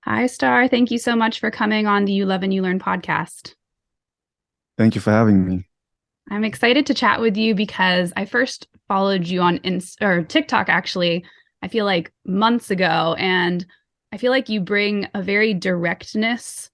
Hi, Star. Thank you so much for coming on the You Love and You Learn podcast. Thank you for having me. I'm excited to chat with you because I first followed you on or TikTok actually. I feel like months ago, and I feel like you bring a very directness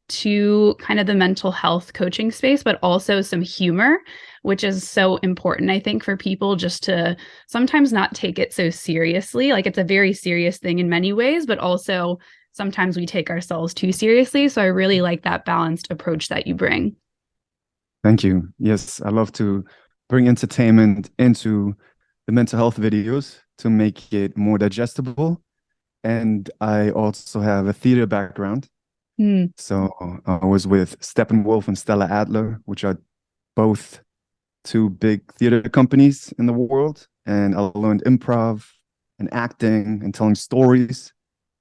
to kind of the mental health coaching space, but also some humor, which is so important, I think, for people just to sometimes not take it so seriously. Like it's a very serious thing in many ways, but also sometimes we take ourselves too seriously. So I really like that balanced approach that you bring. Thank you. Yes, I love to bring entertainment into the mental health videos to make it more digestible. And I also have a theater background. Hmm. So I was with Steppenwolf and Stella Adler, which are both two big theater companies in the world. And I learned improv and acting and telling stories.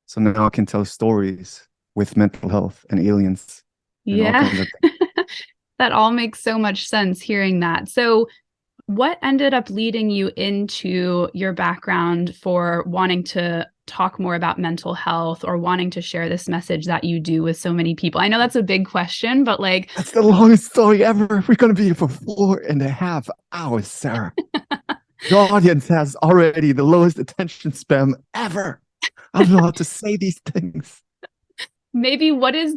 So now I can tell stories with mental health and aliens and all Yeah. kinds of That all makes so much sense hearing that. So, what ended up leading you into your background for wanting to talk more about mental health or wanting to share this message that you do with so many people? I know that's a big question, but like, That's the longest story ever. We're going to be here for 4.5 hours, Sarah. The audience has already the lowest attention span ever. I don't know how to say these things. maybe what is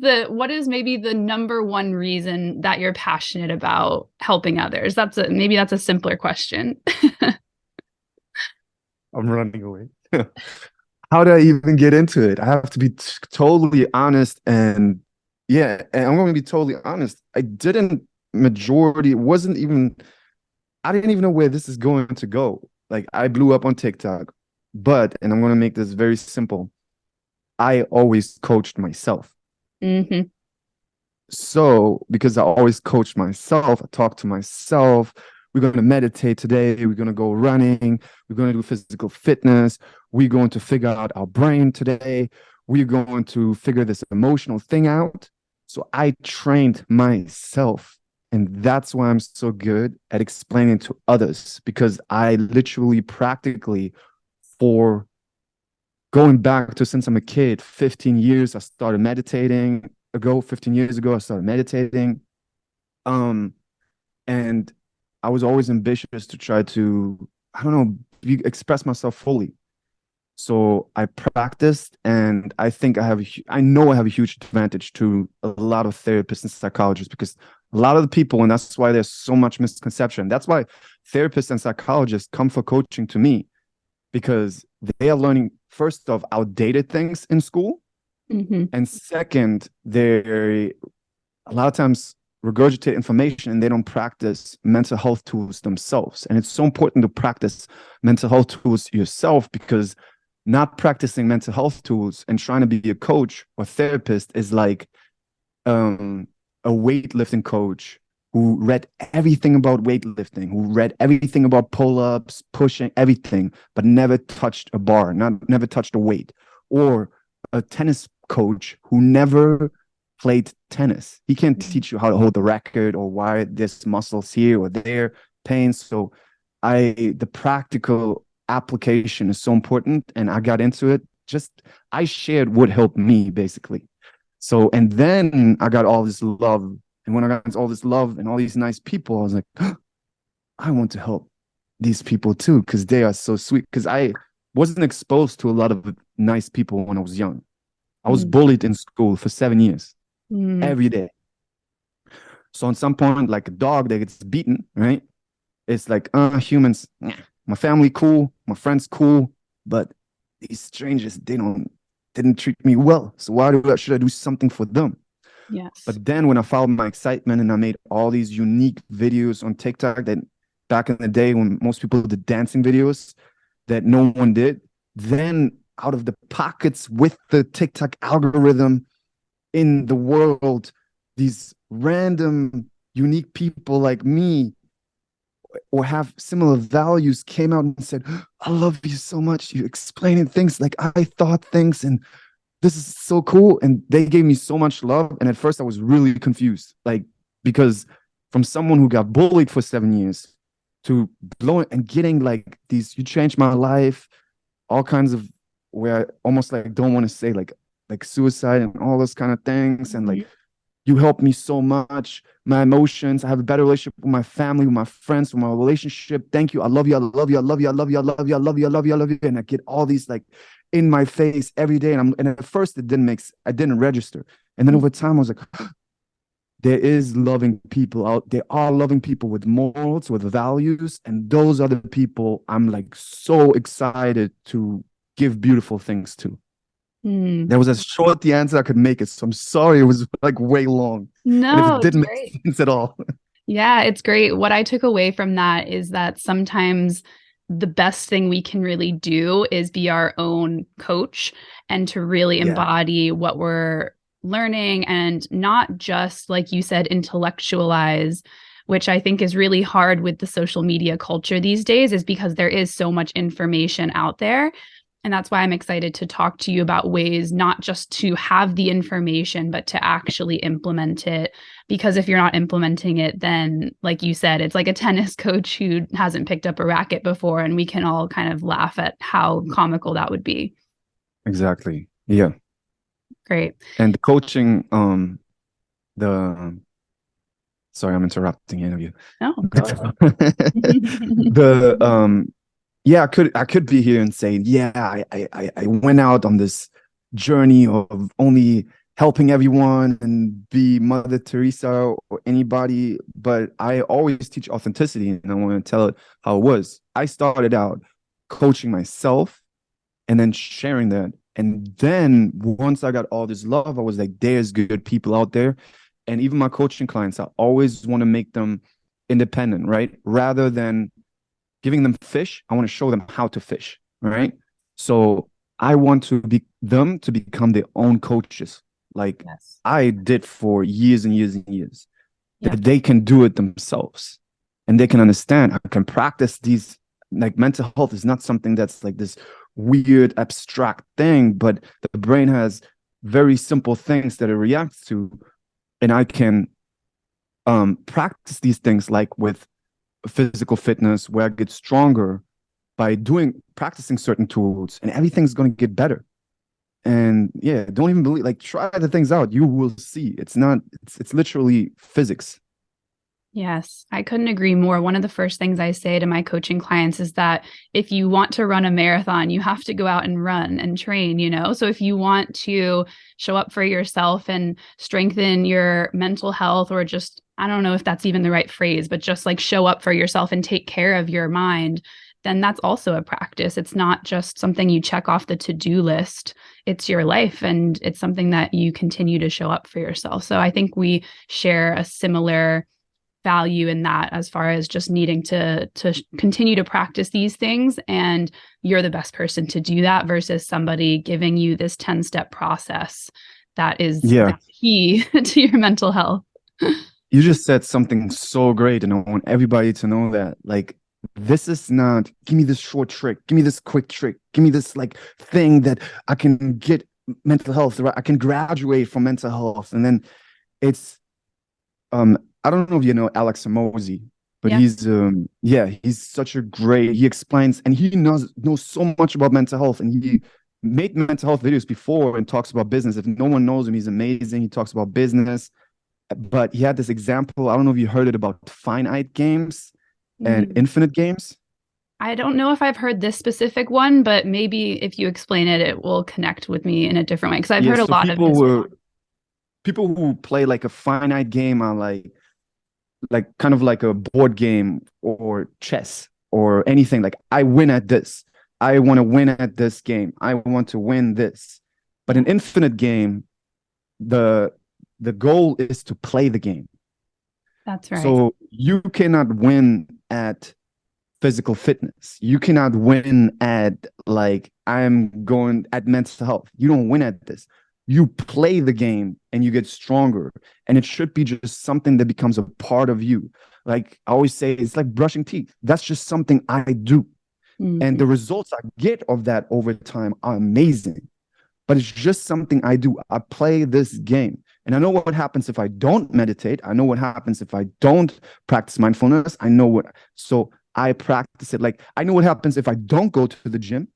maybe the number one reason that you're passionate about helping others? That's a simpler question. I'm running away. How do I even get into it? I have to be totally honest. And yeah, and I'm going to be totally honest. It wasn't even, I didn't even know where this is going to go. Like, I blew up on TikTok, and I'm going to make this very simple. I always coached myself. Hmm. So, because I always coach myself, I talk to myself. We're going to meditate today. We're going to go running. We're going to do physical fitness. We're going to figure out our brain today. We're going to figure this emotional thing out. So, I trained myself. And that's why I'm so good at explaining to others because I literally, practically, for going back to since I'm a kid, 15 years, I started meditating 15 years ago, I started meditating. Um, and I was always ambitious to try to, I don't know, express myself fully. So I practiced, and I think I know I have a huge advantage to a lot of therapists and psychologists because a lot of the people, and that's why there's so much misconception. That's why therapists and psychologists come for coaching to me because they are learning, first off, outdated things in school. Hmm. And second, they a lot of times regurgitate information and they don't practice mental health tools themselves. And it's so important to practice mental health tools yourself because not practicing mental health tools and trying to be a coach or therapist is like um, a weightlifting coach who read everything about weightlifting, who read everything about pull-ups, pushing, everything, but never touched a bar, never touched a weight, or a tennis coach who never played tennis. He can't teach you how to hold the racket or why this muscles here or there, pain. So the practical application is so important, and I got into it. Just I shared what helped me basically. So, and then I got all this love. And when I got all this love and all these nice people, I was like, I want to help these people too, because they are so sweet. Because I wasn't exposed to a lot of nice people when I was young. I was bullied in school for 7 years, Hmm. every day. So, on some point, like a dog that gets beaten, right? It's like, humans, nah, my family cool, my friends cool, but these strangers, didn't treat me well. So should I do something for them? Yes. But then when I found my excitement and I made all these unique videos on TikTok that back in the day when most people did dancing videos that no one did, then out of the pockets with the TikTok algorithm in the world, these random unique people like me or have similar values came out and said, I love you so much. You're explaining things like I thought things, and this is so cool. And they gave me so much love. And at first I was really confused, like, because from someone who got bullied for 7 years to blowing and getting like these, you changed my life, all kinds of where I almost like don't want to say like like suicide and all those kind of things. And Mhm. like, you helped me so much. My emotions. I have a better relationship with my family, with my friends, with my relationship. Thank you. I love you. I love you. I love you. I love you. I love you. I love you. I love you. I love you. And I get all these like in my face every day. And at first I didn't register. And then over time I was like, there is loving people out. There are loving people with morals, with values. And those are the people I'm like so excited to give beautiful things to. Mm. That was as short the answer I could make it. So I'm sorry it was like way long. And if it No, it's didn't great. make sense at all. Yeah, it's great. What I took away from that is that sometimes the best thing we can really do is be our own coach and to really Yeah. embody what we're learning and not just, like you said, intellectualize, which I think is really hard with the social media culture these days, is because there is so much information out there. And that's why I'm excited to talk to you about ways not just to have the information, but to actually implement it. Because if you're not implementing it, then, like you said, it's like a tennis coach who hasn't picked up a racket before, and we can all kind of laugh at how comical that would be. Exactly. Yeah. Great. And the coaching, the sorry, I'm interrupting any of you. Oh, go ahead. The yeah, I could be here and say, yeah, I went out on this journey of only helping everyone and be Mother Teresa or anybody, but I always teach authenticity, and I want to tell it how it was. I started out coaching myself and then sharing that. And then once I got all this love, I was like, there's good people out there. And even my coaching clients, I always want to make them independent, right? Rather than giving them fish, I want to show them how to fish, right? So I want to be them to become their own coaches, like Yes. I did for years and years and years. Yeah. That they can do it themselves and they can understand. I can practice these. Like mental health is not something that's like this weird abstract thing, but the brain has very simple things that it reacts to, and I can practice these things like with physical fitness where I get stronger by practicing certain tools, and everything's going to get better. And yeah, don't even believe, like, try the things out. You will see. It's literally physics. Yes, I couldn't agree more. One of the first things I say to my coaching clients is that if you want to run a marathon, you have to go out and run and train, you know? So if you want to show up for yourself and strengthen your mental health, or just, I don't know if that's even the right phrase, but just like show up for yourself and take care of your mind, then that's also a practice. It's not just something you check off the to-do list. It's your life, and it's something that you continue to show up for yourself. So I think we share a similar value in that, as far as just needing to continue to practice these things, and you're the best person to do that versus somebody giving you this 10-step process that is Yeah, the key to your mental health. you just said something so great, and I want everybody to know that. Like, this is not, give me this short trick, give me this quick trick, give me this like thing that I can get mental health, right? I can graduate from mental health. And then it's I don't know if you know Alex Hormozi, but Yeah. he's such a great, he explains, and he knows so much about mental health, and he made mental health videos before and talks about business. If no one knows him, he's amazing. He talks about business. But he had this example, I don't know if you heard it, about finite games and Mm. infinite games. I don't know if I've heard this specific one, but maybe if you explain it, it will connect with me in a different way, because I've Yeah, heard a so lot of his. people who play like a finite game are like kind of like a board game or chess or anything. Like, I win at this. I want to win at this game. I want to win this. But Yeah, an infinite game, the the goal is to play the game. that's right. So you cannot win at physical fitness. You cannot win at, like, I'm going at mental health. You don't win at this. You play the game and you get stronger. And it should be just something that becomes a part of you. Like I always say, it's like brushing teeth. That's just something I do. And Mhm. the results I get of that over time are amazing. But it's just something I do. I play this game. And I know what happens if I don't meditate. I know what happens if I don't practice mindfulness. I know what, so I practice it. Like, I know what happens if I don't go to the gym.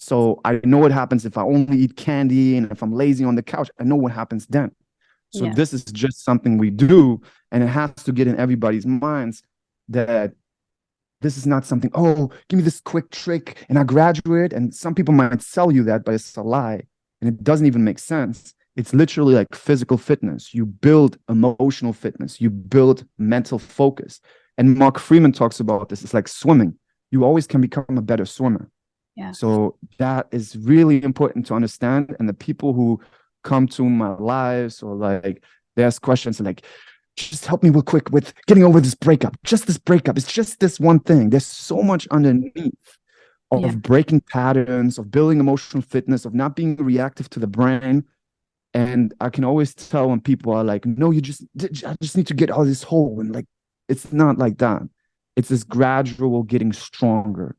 So I know what happens if I only eat candy, and if I'm lazy on the couch, I know what happens then. So Yeah. this is just something we do, and it has to get in everybody's minds that this is not something, oh, give me this quick trick and I graduate. And some people might sell you that, but it's a lie. And it doesn't even make sense. It's literally like physical fitness. You build emotional fitness, you build mental focus. And Mark Freeman talks about this. It's like swimming. You always can become a better swimmer. Yeah. So that is really important to understand. And the people who come to my lives or like they ask questions like, just help me real quick with getting over this breakup. Just this breakup. It's just this one thing. There's so much underneath Yeah. of breaking patterns, of building emotional fitness, of not being reactive to the brain. And I can always tell when people are like, no, I just need to get out of this hole. And like, it's not like that. It's this gradual getting stronger.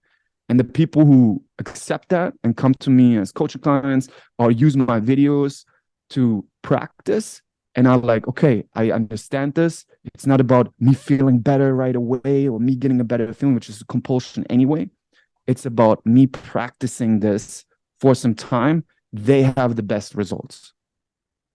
And the people who accept that and come to me as coaching clients or use my videos to practice, and I'm like, okay, I understand this. It's not about me feeling better right away or me getting a better feeling, which is a compulsion anyway. It's about me practicing this for some time. They have the best results.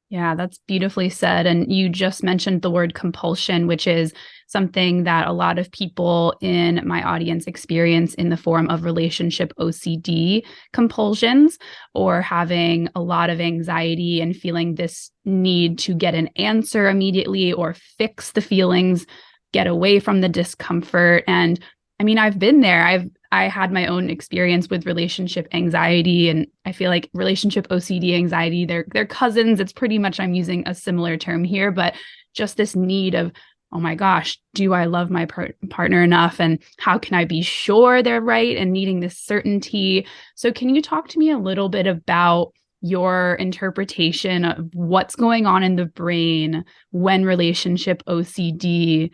Yeah, that's beautifully said. And you just mentioned the word compulsion, which is something that a lot of people in my audience experience in the form of relationship OCD compulsions, or having a lot of anxiety and feeling this need to get an answer immediately or fix the feelings, get away from the discomfort. And I mean, I've been there. I had my own experience with relationship anxiety, and I feel like relationship OCD anxiety, they're cousins. It's pretty much, I'm using a similar term here, but just this need of, oh my gosh, do I love my partner enough, and how can I be sure they're right, and needing this certainty. So can you talk to me a little bit about your interpretation of what's going on in the brain when relationship OCD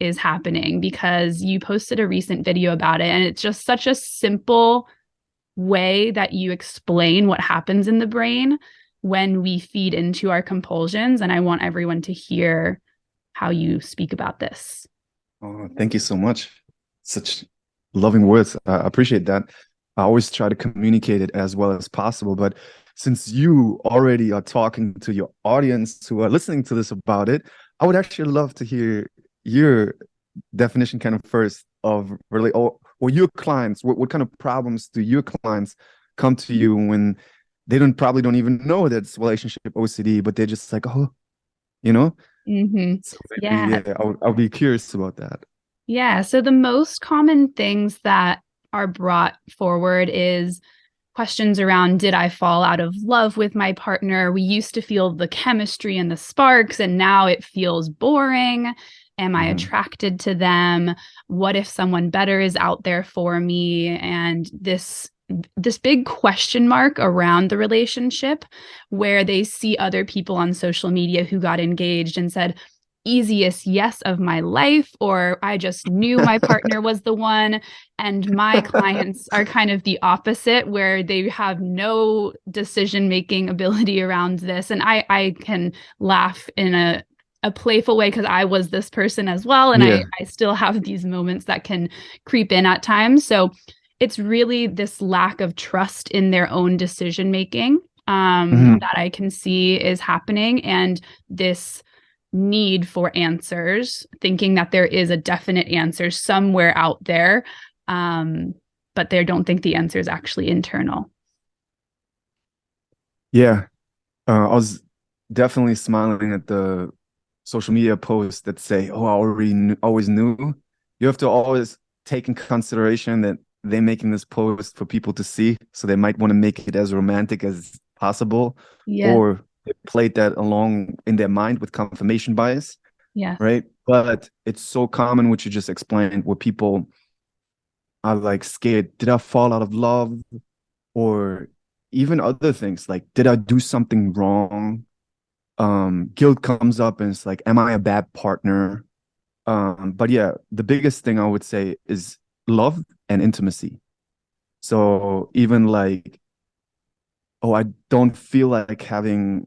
is happening? Because you posted a recent video about it, and it's just such a simple way that you explain what happens in the brain when we feed into our compulsions. And I want everyone to hear how you speak about this. Oh, thank you so much. Such loving words. I appreciate that. I always try to communicate it as well as possible. But since you already are talking to your audience who are listening to this about it, I would actually love to hear your definition kind of first of really, or your clients. What kind of problems do your clients come to you when they probably don't even know that it's relationship OCD, but they're just like, oh, you know? Mm-hmm. So maybe, Yeah. yeah, I'll be curious about that. Yeah. So the most common things that are brought forward is questions around, did I fall out of love with my partner? We used to feel the chemistry and the sparks, and now it feels boring. Am I Mhm. attracted to them? What if someone better is out there for me? And this big question mark around the relationship, where they see other people on social media who got engaged and said, easiest yes of my life, or I just knew my partner was the one. And my clients are kind of the opposite, where they have no decision making ability around this. And I can laugh in a playful way, because I was this person as well. And Yeah. I still have these moments that can creep in at times. So it's really this lack of trust in their own decision making Mhm. that I can see is happening. And this need for answers, thinking that there is a definite answer somewhere out there, but they don't think the answer is actually internal. Yeah. I was definitely smiling at the social media posts that say, "Oh, I already always knew." You have to always take in consideration that they're making this post for people to see, so they might want to make it as romantic as possible, Yes, or they played that along in their mind with confirmation bias, yes, right? But it's so common, what you just explained, where people are like scared. Did I fall out of love? Or even other things like, did I do something wrong? Guilt comes up and it's like, am I a bad partner? But yeah, the biggest thing I would say is love and intimacy. So even like, oh, I didn't feel like having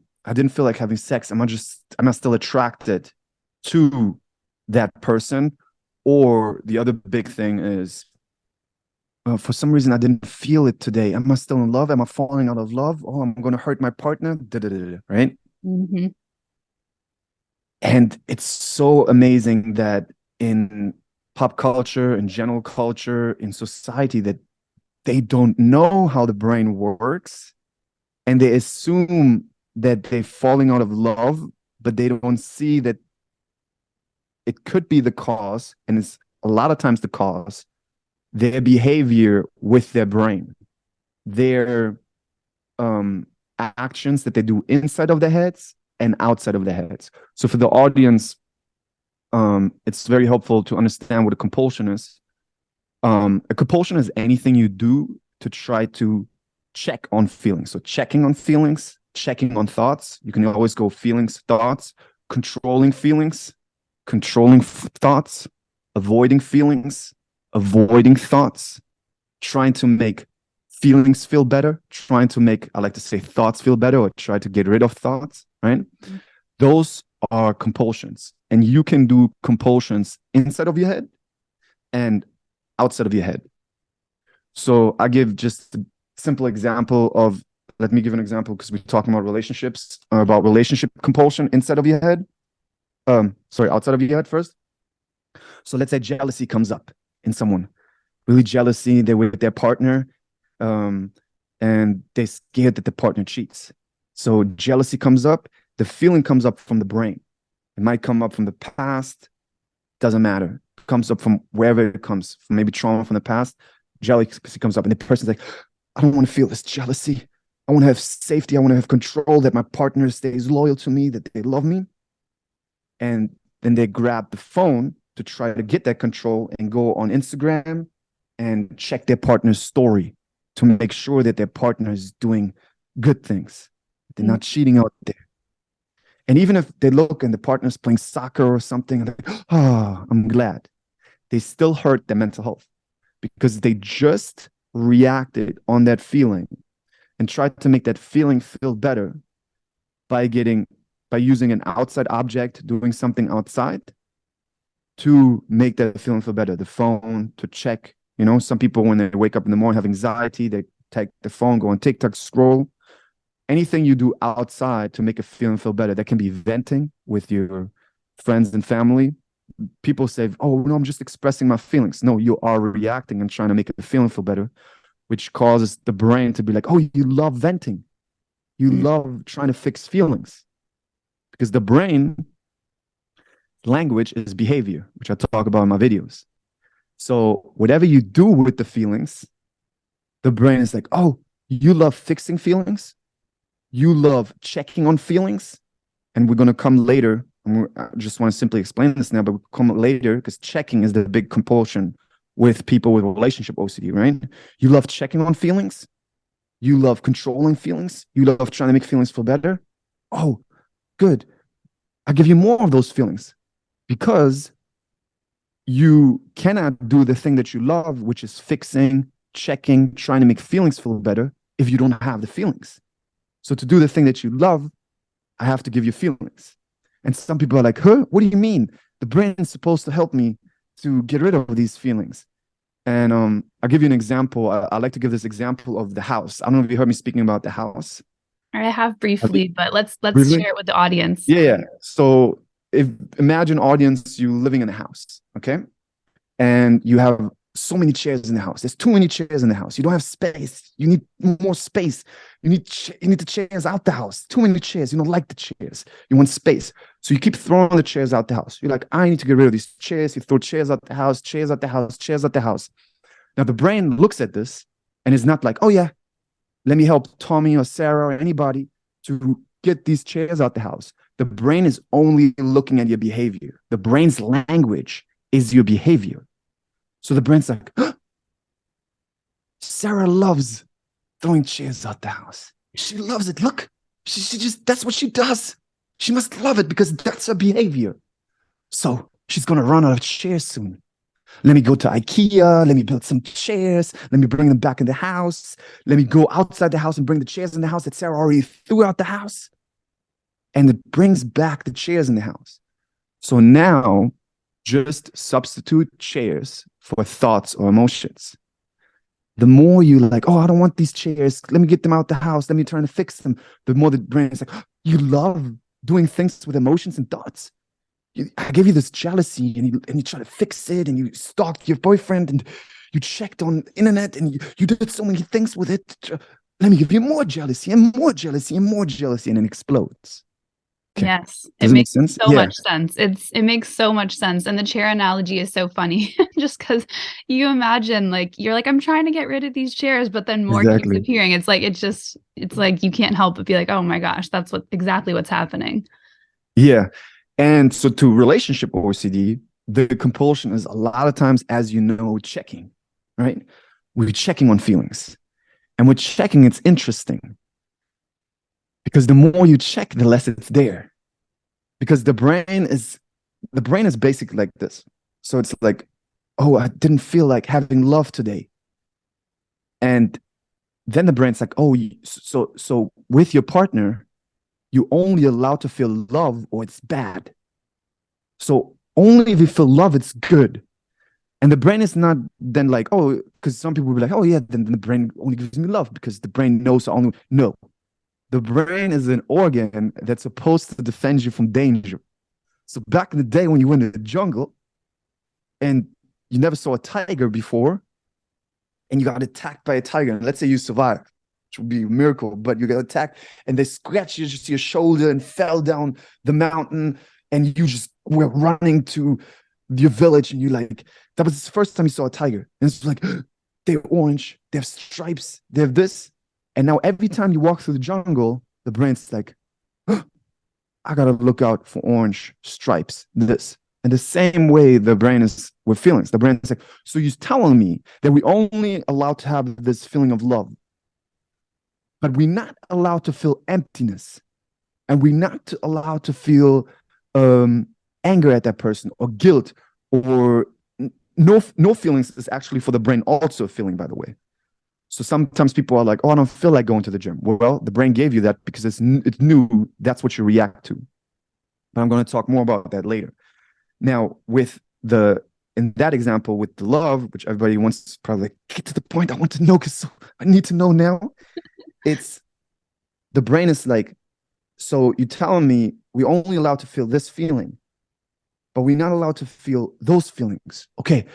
sex. Am I still attracted to that person? Or the other big thing is, For some reason, I didn't feel it today. Am I still in love? Am I falling out of love? Oh, I'm going to hurt my partner. Da, da, da, da, right? Mm-hmm. And it's so amazing that in pop culture, in general culture, in society, that they don't know how the brain works, and they assume that they're falling out of love, but they don't see that it could be the cause, and it's a lot of times the cause, their behavior with their brain, their actions that they do inside of their heads and outside of their heads. So for the audience, it's very helpful to understand what a compulsion is. A compulsion is anything you do to try to check on feelings. So checking on feelings, checking on thoughts. You can always go feelings, thoughts, controlling feelings, controlling thoughts, avoiding feelings, avoiding thoughts, trying to make feelings feel better, trying to make, I like to say, thoughts feel better, or try to get rid of thoughts, right? Mm-hmm. Those are compulsions. And you can do compulsions inside of your head and outside of your head. So I give just a simple example of, let me give an example because we're talking about relationships, about relationship compulsion inside of your head. Outside of your head first. So let's say jealousy comes up in someone, really jealousy, they're with their partner, and they're scared that the partner cheats. So jealousy comes up, the feeling comes up from the brain. It might come up from the past, doesn't matter. It comes up from wherever it comes from, maybe trauma from the past. Jealousy comes up, and the person's like, I don't want to feel this jealousy. I want to have safety. I want to have control, that my partner stays loyal to me, that they love me. And then they grab the phone to try to get that control and go on Instagram and check their partner's story to make sure that their partner is doing good things. They're not cheating out there. And even if they look and the partner's playing soccer or something, and they're like, oh, I'm glad. They still hurt their mental health because they just reacted on that feeling and tried to make that feeling feel better by using an outside object, doing something outside to make that feeling feel better. The phone, to check, some people, when they wake up in the morning, have anxiety, they take the phone, go on TikTok, scroll. Anything you do outside to make a feeling feel better. That can be venting with your friends and family. People say, oh, no, I'm just expressing my feelings. No, you are reacting and trying to make a feeling feel better, which causes the brain to be like, oh, you love venting. You love trying to fix feelings. Because the brain language is behavior, which I talk about in my videos. So whatever you do with the feelings, the brain is like, oh, you love fixing feelings. You love checking on feelings. And we're going to come later. I just want to simply explain this now, but we'll come later because checking is the big compulsion with people with relationship OCD, right? You love checking on feelings. You love controlling feelings. You love trying to make feelings feel better. Oh, good. I'll give you more of those feelings because you cannot do the thing that you love, which is fixing, checking, trying to make feelings feel better if you don't have the feelings. So to do the thing that you love, I have to give you feelings. And some people are like, huh? What do you mean? The brain is supposed to help me to get rid of these feelings. And I'll give you an example. I like to give this example of the house. I don't know if you heard me speaking about the house. I have briefly, but let's really? share it with the audience. Yeah. So imagine, audience, you living in a house, okay? And you have so many chairs in the house. There's too many chairs in the house. You don't have space. You need more space. You need the chairs out the house. Too many chairs. You don't like the chairs. You want space. So you keep throwing the chairs out the house. You're like, I need to get rid of these chairs. You throw chairs out the house, chairs out the house, chairs out the house. Now the brain looks at this and is not like, oh yeah, let me help Tommy or Sarah or anybody to get these chairs out the house. The brain is only looking at your behavior. The brain's language is your behavior. So the brain's like, huh? Sarah loves throwing chairs out the house. She loves it. Look, she just, that's what she does. She must love it because that's her behavior. So she's going to run out of chairs soon. Let me go to IKEA. Let me build some chairs. Let me bring them back in the house. Let me go outside the house and bring the chairs in the house that Sarah already threw out the house. And it brings back the chairs in the house. So now just substitute chairs for thoughts or emotions. the more you like, oh, I don't want these chairs. Let me get them out the house. Let me try to fix them. The more the brain is like, oh, you love doing things with emotions and thoughts. I gave you this jealousy, and you try to fix it, and you stalked your boyfriend, and you checked on the internet, and you did so many things with it. Let me give you more jealousy and more jealousy and more jealousy, and it explodes. Okay. Yes, it Does it make makes sense? so Yeah, much sense. It makes so much sense. And the chair analogy is so funny just because you imagine like you're like, I'm trying to get rid of these chairs, but then more keeps exactly. appearing. It's like you can't help but be like, oh my gosh, that's exactly what's happening. Yeah. And so to relationship OCD, the compulsion is a lot of times, as you know, checking, right? We're checking on feelings. And with checking, it's interesting because the more you check, the less it's there. Because the brain is basically like this. So it's like, oh, I didn't feel like having love today. And then the brain's like, oh, so with your partner, you only allowed to feel love or it's bad. So only if you feel love, it's good. And the brain is not then like, oh, because some people will be like, oh yeah, then the brain only gives me love because the brain knows only. No, the brain is an organ that's supposed to defend you from danger. So back in the day when you went in the jungle and you never saw a tiger before, and you got attacked by a tiger, and let's say you survived, which would be a miracle, but you got attacked and they scratched your shoulder and fell down the mountain, and you just were running to your village, and you like, that was the first time you saw a tiger. And it's like, they're orange, they have stripes, they have this. And now every time you walk through the jungle, the brain's like, I gotta look out for orange stripes, this. And the same way the brain is with feelings. The brain is like, so you're telling me that we only allowed to have this feeling of love, but we're not allowed to feel emptiness, and we're not allowed to feel anger at that person or guilt or no feelings is actually for the brain also a feeling, by the way. So sometimes people are like, oh, I don't feel like going to the gym. Well, the brain gave you that because it's new. That's what you react to. But I'm going to talk more about that later. Now, in that example with the love, which everybody wants to probably like, get to the point, I want to know because I need to know now. It's the brain is like, so you're telling me we're only allowed to feel this feeling, but we're not allowed to feel those feelings. Okay,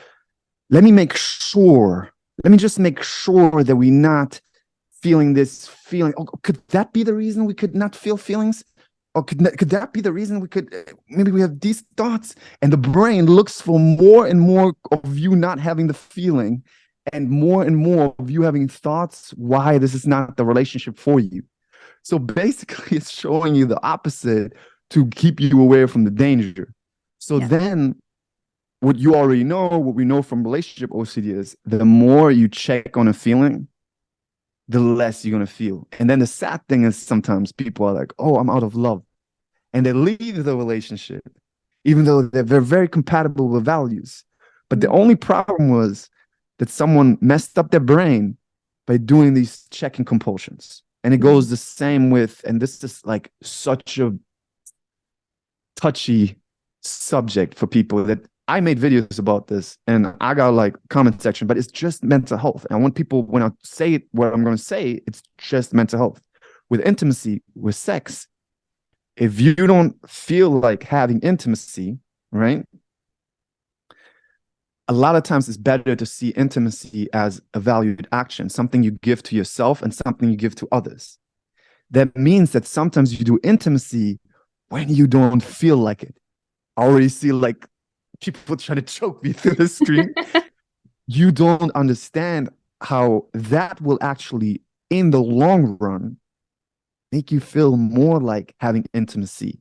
let me make sure. Let me just make sure that we're not feeling this feeling. Oh, could that be the reason we could not feel feelings? Or could that be the reason we could, maybe we have these thoughts? And the brain looks for more and more of you not having the feeling and more of you having thoughts why this is not the relationship for you. So basically, it's showing you the opposite to keep you away from the danger. So Yeah. then what you already know, what we know from relationship OCD is the more you check on a feeling, the less you're going to feel. And then the sad thing is sometimes people are like, oh, I'm out of love. And they leave the relationship, even though they're very compatible with values. But the only problem was that someone messed up their brain by doing these checking compulsions. And it goes the same with, and this is like such a touchy subject for people that I made videos about this and I got like comment section, but it's just mental health. And I want people, when I say it, what I'm going to say, it's just mental health. With intimacy, with sex, if you don't feel like having intimacy, right? A lot of times it's better to see intimacy as a valued action, something you give to yourself and something you give to others. That means that sometimes you do intimacy when you don't feel like it. I already see like people trying to choke me through the screen. You don't understand how that will actually, in the long run, make you feel more like having intimacy.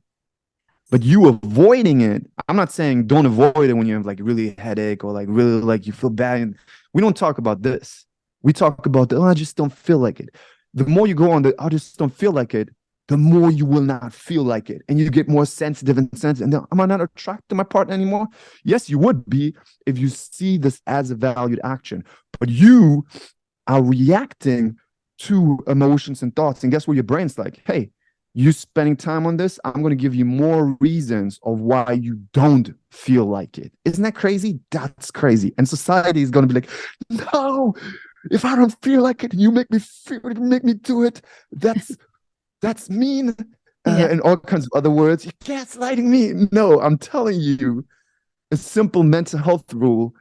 But you avoiding it, I'm not saying don't avoid it when you have like really headache or like really like you feel bad. We don't talk about this. We talk about the, oh, I just don't feel like it. The more you go on the, I just don't feel like it, the more you will not feel like it. And you get more sensitive and sensitive. And then, am I not attracted to my partner anymore? Yes, you would be if you see this as a valued action. But you are reacting to emotions and thoughts. And guess what? Your brain's like, hey, you spending time on this, I'm going to give you more reasons of why you don't feel like it. Isn't that crazy? That's crazy. And society is going to be like, no, If I don't feel like it, you make me feel it, make me do it. That's mean. Yeah. And all kinds of other words. You're gaslighting me. No, I'm telling you, a simple mental health rule.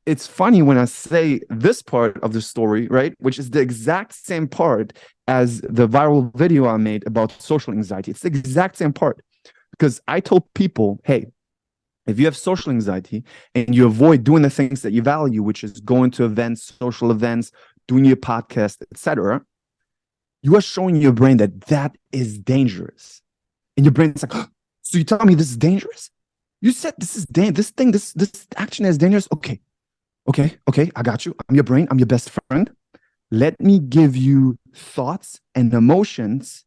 It's funny when I say this part of the story, right? Which is the exact same part as the viral video I made about social anxiety. It's the exact same part because I told people, hey, if you have social anxiety and you avoid doing the things that you value, which is going to events, social events, doing your podcast, etc., you are showing your brain that that is dangerous. And your brain's like, oh, so you tell me this is dangerous? You said this is this action is dangerous. Okay, I got you. I'm your brain. I'm your best friend. Let me give you thoughts and emotions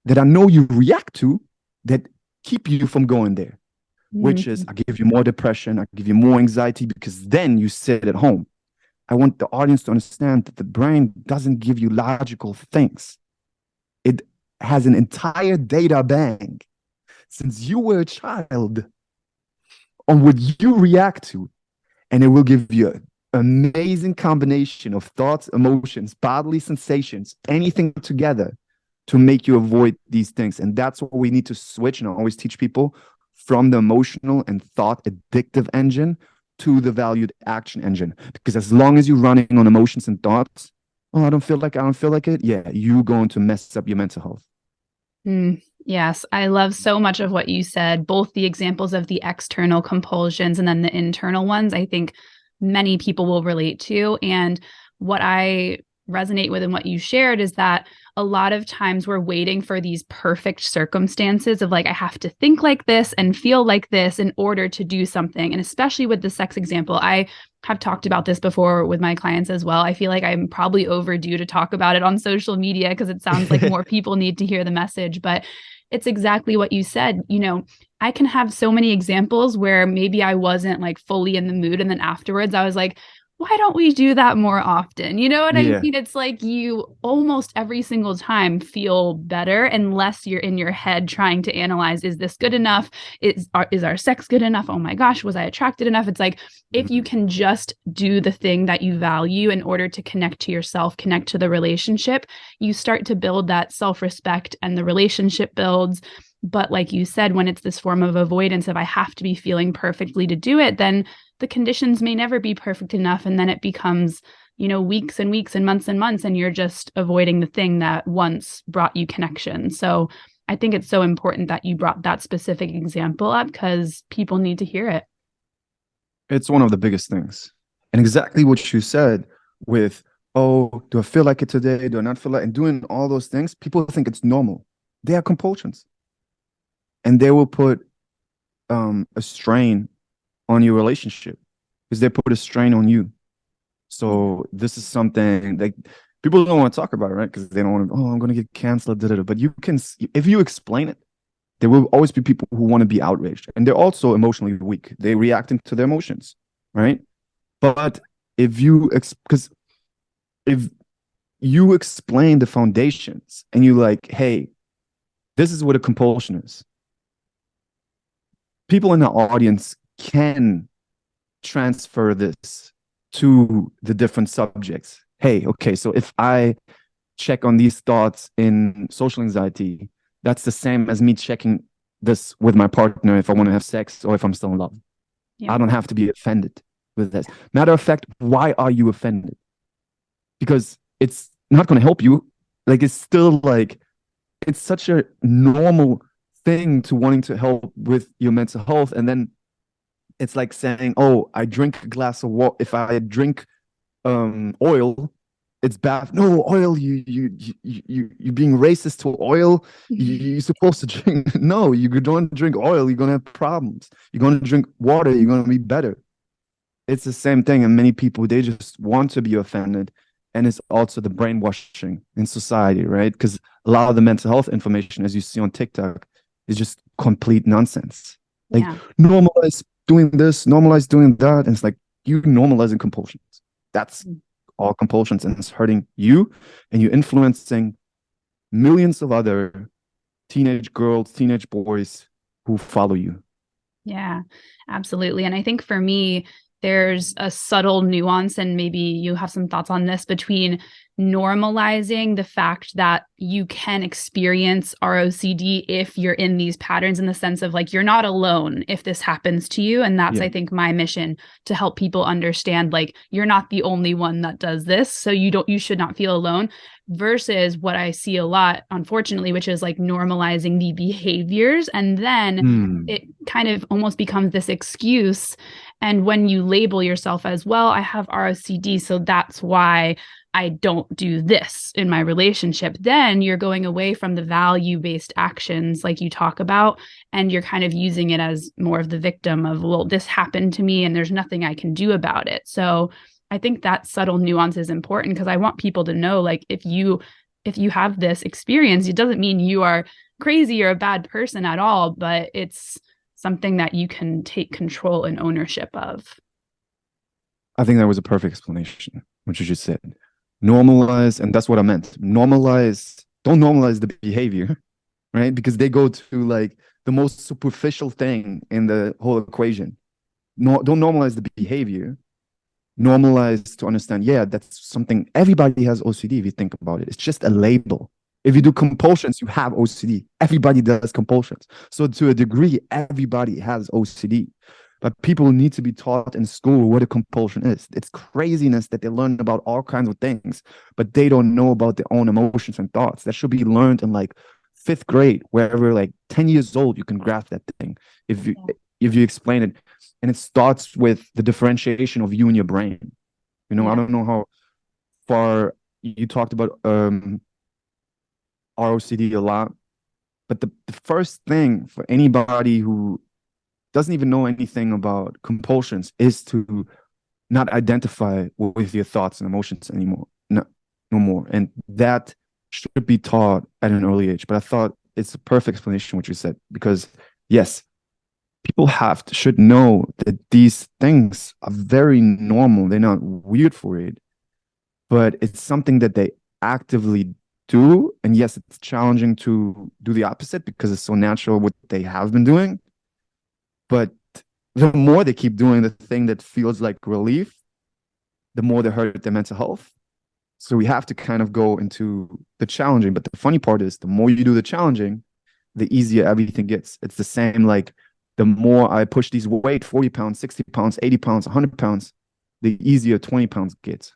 that I know you react to that keep you from going there, which is Mhm. I give you more depression, I give you more anxiety because then you sit at home. I want the audience to understand that the brain doesn't give you logical things. It has an entire data bank since you were a child on what you react to, and it will give you an amazing combination of thoughts, emotions, bodily sensations, anything together to make you avoid these things. And that's what we need to switch. And I always teach people from the emotional and thought addictive engine to the valued action engine. Because as long as you're running on emotions and thoughts, oh, I don't feel like it. Yeah, you're going to mess up your mental health. Yes, I love so much of what you said, both the examples of the external compulsions and then the internal ones. I think many people will relate to. And what I resonate with and what you shared is that a lot of times we're waiting for these perfect circumstances of like, I have to think like this and feel like this in order to do something. And especially with the sex example, I have talked about this before with my clients as well. I feel like I'm probably overdue to talk about it on social media because it sounds like more people need to hear the message. But it's exactly what you said. I can have so many examples where maybe I wasn't like fully in the mood. And then afterwards, I was like, why don't we do that more often? You know what I Yeah. mean? It's like you almost every single time feel better unless you're in your head trying to analyze, is this good enough? Is our sex good enough? Oh my gosh, was I attracted enough? It's like if you can just do the thing that you value in order to connect to yourself, connect to the relationship, you start to build that self-respect and the relationship builds. But like you said, when it's this form of avoidance of I have to be feeling perfectly to do it, then the conditions may never be perfect enough. And then it becomes, weeks and weeks and months, and you're just avoiding the thing that once brought you connection. So I think it's so important that you brought that specific example up because people need to hear it. It's one of the biggest things. And exactly what you said with, oh, do I feel like it today? Do I not feel like? And doing all those things, people think it's normal. They are compulsions. And they will put a strain on your relationship because they put a strain on you. Yeah. So this is something like people don't want to talk about it, right? Because they don't want to, oh, I'm going to get canceled. Da, da, da. But you can, if you explain it, there will always be people who want to be outraged. And they're also emotionally weak. They reacting to their emotions, right? But if you, because if you explain the foundations and you like, hey, this is what a compulsion is, people in the audience can transfer this to the different subjects. Hey, okay, so if I check on these thoughts in social anxiety, that's the same as me checking this with my partner if I want to have sex or if I'm still in love. Yep. I don't have to be offended with this. Matter of fact, why are you offended? Because it's not going to help you. Like, it's still like, it's such a normal thing to wanting to help with your mental health. And then it's like saying, oh, I drink a glass of water. If I drink oil, it's bad. No, oil, you being racist to oil. You're supposed to drink. No, you don't drink oil, you're gonna have problems. You're gonna drink water, you're gonna be better. It's the same thing. And many people, they just want to be offended. And it's also the brainwashing in society, right? Because a lot of the mental health information, as you see on TikTok, is just complete nonsense. Like, Yeah. normalize doing this, normalize doing that. And it's like, you normalizing compulsions. That's all compulsions. And it's hurting you. And you're influencing millions of other teenage girls, teenage boys who follow you. Yeah, absolutely. And I think for me, there's a subtle nuance, and maybe you have some thoughts on this, between normalizing the fact that you can experience ROCD if you're in these patterns, in the sense of like, you're not alone if this happens to you. And that's, I think, my mission, to help people understand, like, you're not the only one that does this. So you should not feel alone, versus what I see a lot, unfortunately, which is like normalizing the behaviors. And then it kind of almost becomes this excuse. And when you label yourself as, well, I have ROCD, so that's why I don't do this in my relationship, then you're going away from the value-based actions like you talk about, and you're kind of using it as more of the victim of, well, this happened to me and there's nothing I can do about it. So I think that subtle nuance is important, because I want people to know, like, if you have this experience, it doesn't mean you are crazy or a bad person at all, but it's something that you can take control and ownership of. I think that was a perfect explanation, what you just said. Normalize, and that's what I meant. Normalize, don't normalize the behavior, right? Because they go to like the most superficial thing in the whole equation. No, don't normalize the behavior. Normalize to understand, yeah, that's something. Everybody has OCD if you think about it. It's just a label. If you do compulsions, you have OCD. Everybody does compulsions. So to a degree, everybody has OCD. But people need to be taught in school what a compulsion is. It's craziness that they learn about all kinds of things, but they don't know about their own emotions and thoughts. That should be learned in like 5th grade, wherever, like 10 years old, you can grasp that thing if you explain it. And it starts with the differentiation of you and your brain. You know, I don't know how far you talked about ROCD a lot, but the first thing for anybody who doesn't even know anything about compulsions is to not identify with your thoughts and emotions anymore. No more. And that should be taught at an early age. But I thought it's a perfect explanation what you said, because yes, people should know that these things are very normal. They're not weird for it, but it's something that they actively do. And yes, it's challenging to do the opposite because it's so natural what they have been doing. But the more they keep doing the thing that feels like relief, the more they hurt their mental health. So we have to kind of go into the challenging. But the funny part is, the more you do the challenging, the easier everything gets. It's the same, like, the more I push these weight, 40 pounds, 60 pounds, 80 pounds, 100 pounds, the easier 20 pounds gets.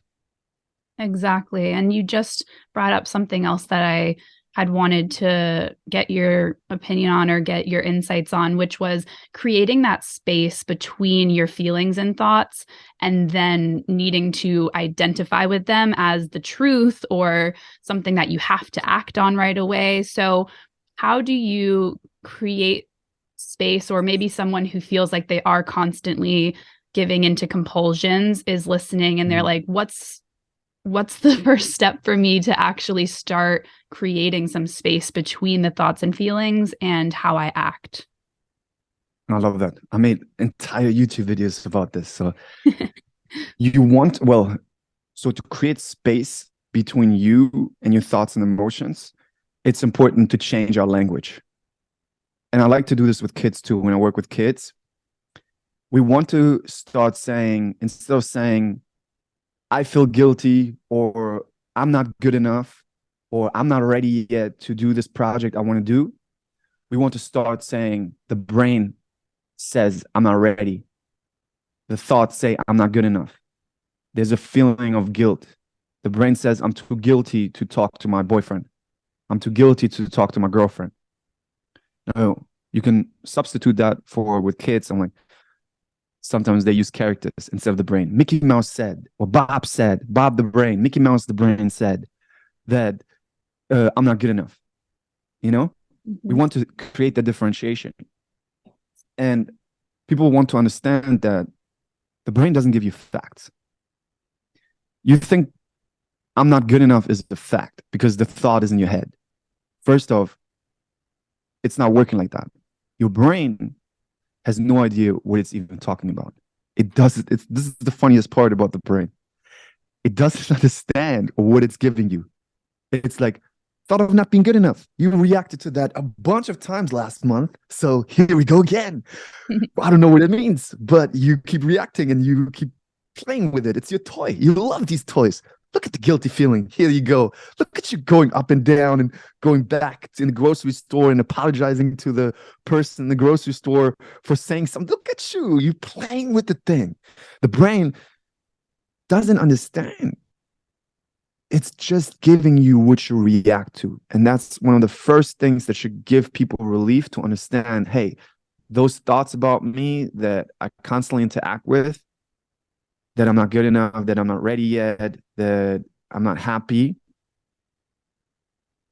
Exactly. And you just brought up something else that I had wanted to get your opinion on, or get your insights on, which was creating that space between your feelings and thoughts, and then needing to identify with them as the truth or something that you have to act on right away. So how do you create space, or maybe someone who feels like they are constantly giving into compulsions is listening and they're like, what's the first step for me to actually start creating some space between the thoughts and feelings and how I act? I love that. I made entire YouTube videos about this. So so to create space between you and your thoughts and emotions, it's important to change our language. And I like to do this with kids too. When I work with kids, we want to start saying, instead of saying, I feel guilty, or I'm not good enough, or I'm not ready yet to do this project I want to do, we want to start saying, the brain says, I'm not ready. The thoughts say, I'm not good enough. There's a feeling of guilt. The brain says, I'm too guilty to talk to my boyfriend. I'm too guilty to talk to my girlfriend. No, you can substitute that with kids. I'm like, sometimes they use characters instead of the brain. Mickey Mouse said, or Bob said, Bob the brain, Mickey Mouse the brain said that I'm not good enough. You know, we want to create that differentiation. And people want to understand that the brain doesn't give you facts. You think I'm not good enough is the fact because the thought is in your head. First off, it's not working like that. Your brain has no idea what it's even talking about. This is the funniest part about the brain. It doesn't understand what it's giving you. It's like thought of not being good enough. You reacted to that a bunch of times last month. So here we go again. I don't know what it means, but you keep reacting and you keep playing with it. It's your toy. You love these toys. Look at the guilty feeling. Here you go. Look at you going up and down and going back in the grocery store and apologizing to the person in the grocery store for saying something. Look at you. You playing with the thing. The brain doesn't understand. It's just giving you what you react to. And that's one of the first things that should give people relief to understand, hey, those thoughts about me that I constantly interact with, that I'm not good enough, that I'm not ready yet, that I'm not happy,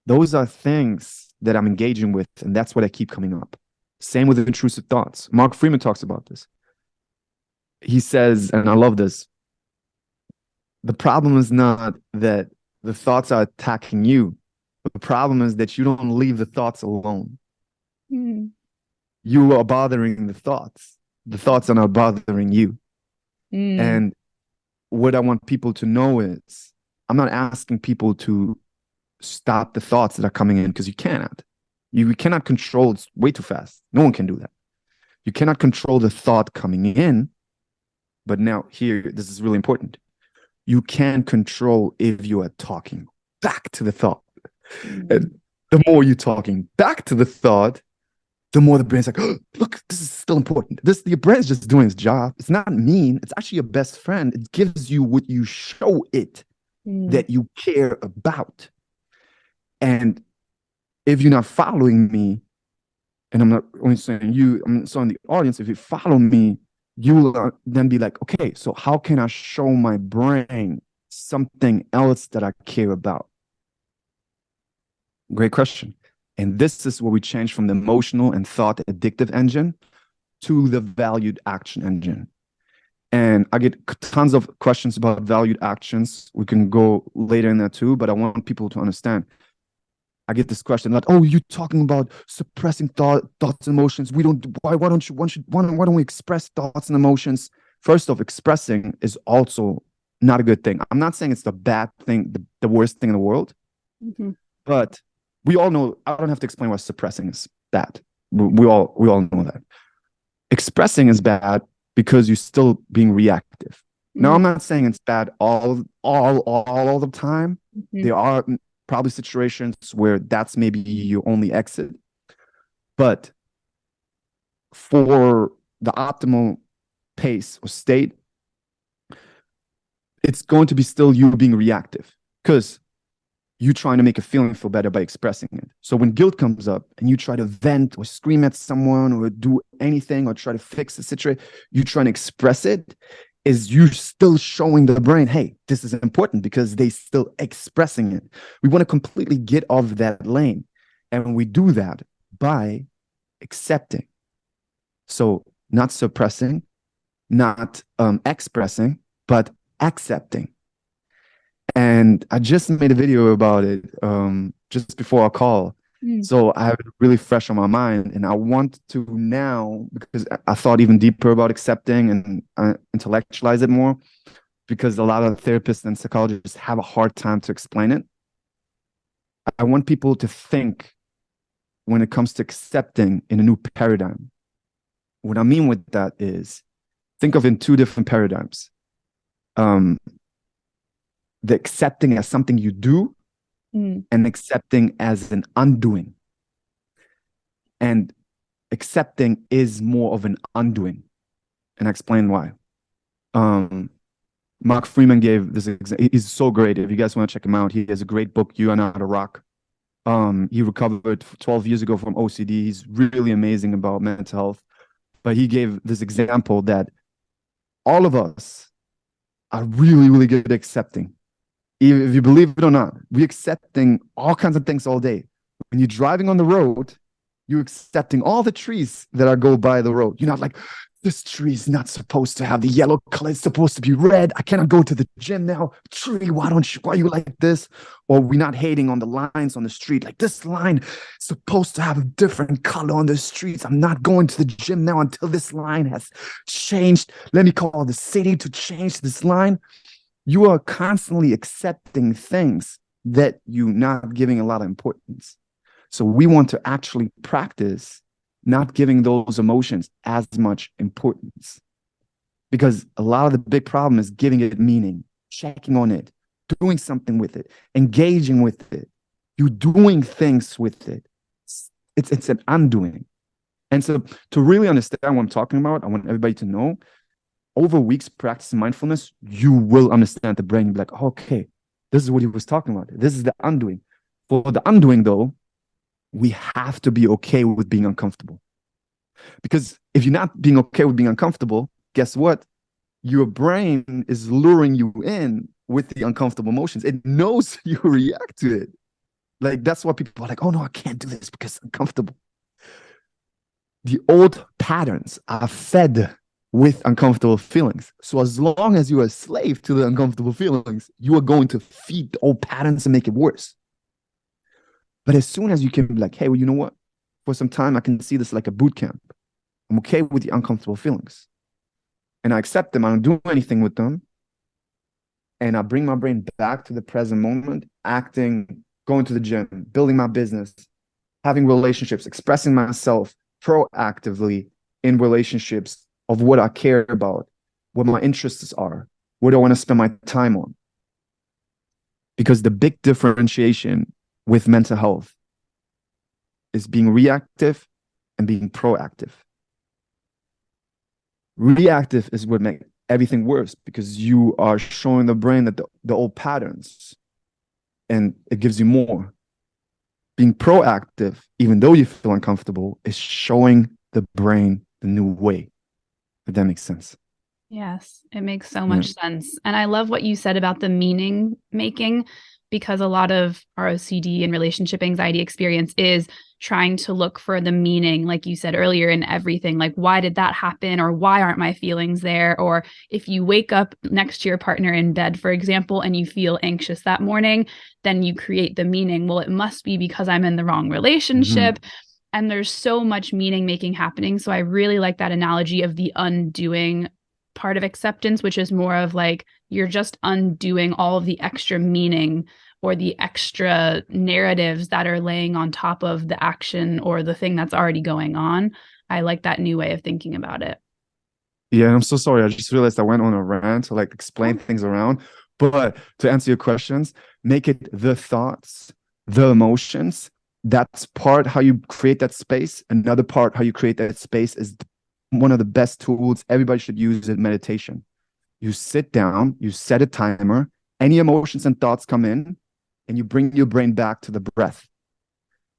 those are things that I'm engaging with, and that's what I keep coming up. Same with intrusive thoughts. Mark Freeman talks about this. He says, and I love this, the problem is not that the thoughts are attacking you. The problem is that you don't leave the thoughts alone. Mm. You are bothering the thoughts. The thoughts are not bothering you. Mm. And what I want people to know is, I'm not asking people to stop the thoughts that are coming in, because you cannot. You cannot control, it's way too fast. No one can do that. You cannot control the thought coming in. But now here, this is really important. You can control if you are talking back to the thought. And the more you're talking back to the thought, the more the brain's like, oh, look, this is still important. Your brain's just doing its job. It's not mean. It's actually your best friend. It gives you what you show it that you care about. And if you're not following me, and I'm not only saying you, I'm saying the audience, if you follow me, you will then be like, okay, so how can I show my brain something else that I care about? Great question. And this is where we change from the emotional and thought addictive engine to the valued action engine. And I get tons of questions about valued actions. We can go later in that too, but I want people to understand. I get this question like, oh, you're talking about suppressing thoughts and emotions. Why don't we express thoughts and emotions? First off, expressing is also not a good thing. I'm not saying it's the bad thing, the worst thing in the world, but we all know, I don't have to explain why suppressing is bad. We all know that. Expressing is bad because you're still being reactive. Now, I'm not saying it's bad all the time. There are probably situations where that's maybe your only exit. But for the optimal pace or state, it's going to be still you being reactive, because you trying to make a feeling feel better by expressing it. So when guilt comes up and you try to vent or scream at someone or do anything or try to fix the situation, you trying to express it, is you still showing the brain, hey, this is important, because they still expressing it. We want to completely get off that lane. And we do that by accepting. So not suppressing, not expressing, but accepting. And I just made a video about it just before our call. So I have it really fresh on my mind. And I want to now, because I thought even deeper about accepting and intellectualize it more, because a lot of therapists and psychologists have a hard time to explain it. I want people to think when it comes to accepting in a new paradigm. What I mean with that is, think of in two different paradigms. The accepting as something you do, and accepting as an undoing. And accepting is more of an undoing. And I explain why. Mark Freeman gave this example. He's so great. If you guys want to check him out, he has a great book, You Are Not a Rock. He recovered 12 years ago from OCD. He's really amazing about mental health. But he gave this example that all of us are really, really good at accepting. If you believe it or not, we're accepting all kinds of things all day. When you're driving on the road, you're accepting all the trees that go by the road. You're not like, this tree is not supposed to have the yellow color. It's supposed to be red. I cannot go to the gym now. Tree, why are you like this? Or we're not hating on the lines on the street. Like, this line is supposed to have a different color on the streets. I'm not going to the gym now until this line has changed. Let me call the city to change this line. You are constantly accepting things that you're not giving a lot of importance. So we want to actually practice not giving those emotions as much importance, because a lot of the big problem is giving it meaning, checking on it, doing something with it, engaging with it. You're doing things with it. It's an undoing. And so to really understand what I'm talking about, I want everybody to know, over weeks practicing mindfulness, you will understand the brain. You'll be like, oh, okay, this is what he was talking about. This is the undoing. For the undoing, though, we have to be okay with being uncomfortable. Because if you're not being okay with being uncomfortable, guess what? Your brain is luring you in with the uncomfortable emotions. It knows you react to it. Like, that's why people are like, oh no, I can't do this because it's uncomfortable. The old patterns are fed with uncomfortable feelings. So as long as you're a slave to the uncomfortable feelings, you are going to feed the old patterns and make it worse. But as soon as you can be like, hey, well, you know what? For some time, I can see this like a boot camp. I'm okay with the uncomfortable feelings. And I accept them. I don't do anything with them. And I bring my brain back to the present moment, acting, going to the gym, building my business, having relationships, expressing myself proactively in relationships of what I care about, what my interests are, what I want to spend my time on. Because the big differentiation with mental health is being reactive and being proactive. Reactive is what makes everything worse, because you are showing the brain that the old patterns, and it gives you more. Being proactive, even though you feel uncomfortable, is showing the brain the new way. If that makes sense. Yes, it makes so much sense. And I love what you said about the meaning making, because a lot of our OCD and relationship anxiety experience is trying to look for the meaning, like you said earlier, in everything. Like, why did that happen? Or why aren't my feelings there? Or if you wake up next to your partner in bed, for example, and you feel anxious that morning, then you create the meaning. Well, it must be because I'm in the wrong relationship. And there's so much meaning making happening. So I really like that analogy of the undoing part of acceptance, which is more of like, you're just undoing all of the extra meaning or the extra narratives that are laying on top of the action or the thing that's already going on. I like that new way of thinking about it. Yeah, I'm so sorry. I just realized I went on a rant to like explain things around. But to answer your questions, make it the thoughts, the emotions. That's part how you create that space. Another part how you create that space is one of the best tools. Everybody should use it, meditation. You sit down, you set a timer, any emotions and thoughts come in, and you bring your brain back to the breath.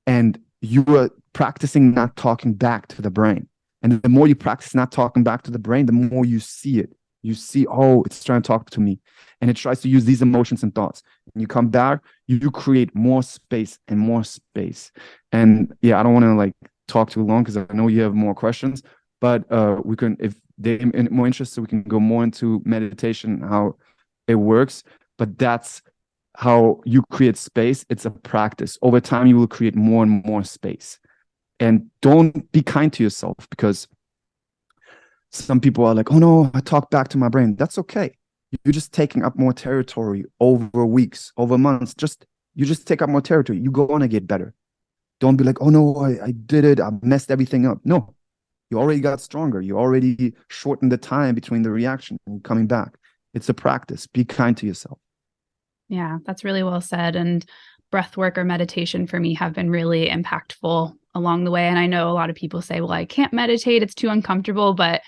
And you are practicing not talking back to the brain. And the more you practice not talking back to the brain, the more you see it. You see, oh, it's trying to talk to me. And it tries to use these emotions and thoughts. And you come back, you create more space and more space. And yeah, I don't want to like talk too long because I know you have more questions, but we can, if they're more interested, we can go more into meditation, how it works. But that's how you create space. It's a practice. Over time, you will create more and more space. And don't be kind to yourself, because some people are like, oh no, I talk back to my brain. That's okay. You're just taking up more territory over weeks, over months. You just take up more territory. You go on to get better. Don't be like, oh no, I did it. I messed everything up. No, you already got stronger. You already shortened the time between the reaction and coming back. It's a practice. Be kind to yourself. Yeah, that's really well said. And breath work or meditation for me have been really impactful along the way. And I know a lot of people say, well, I can't meditate, it's too uncomfortable, but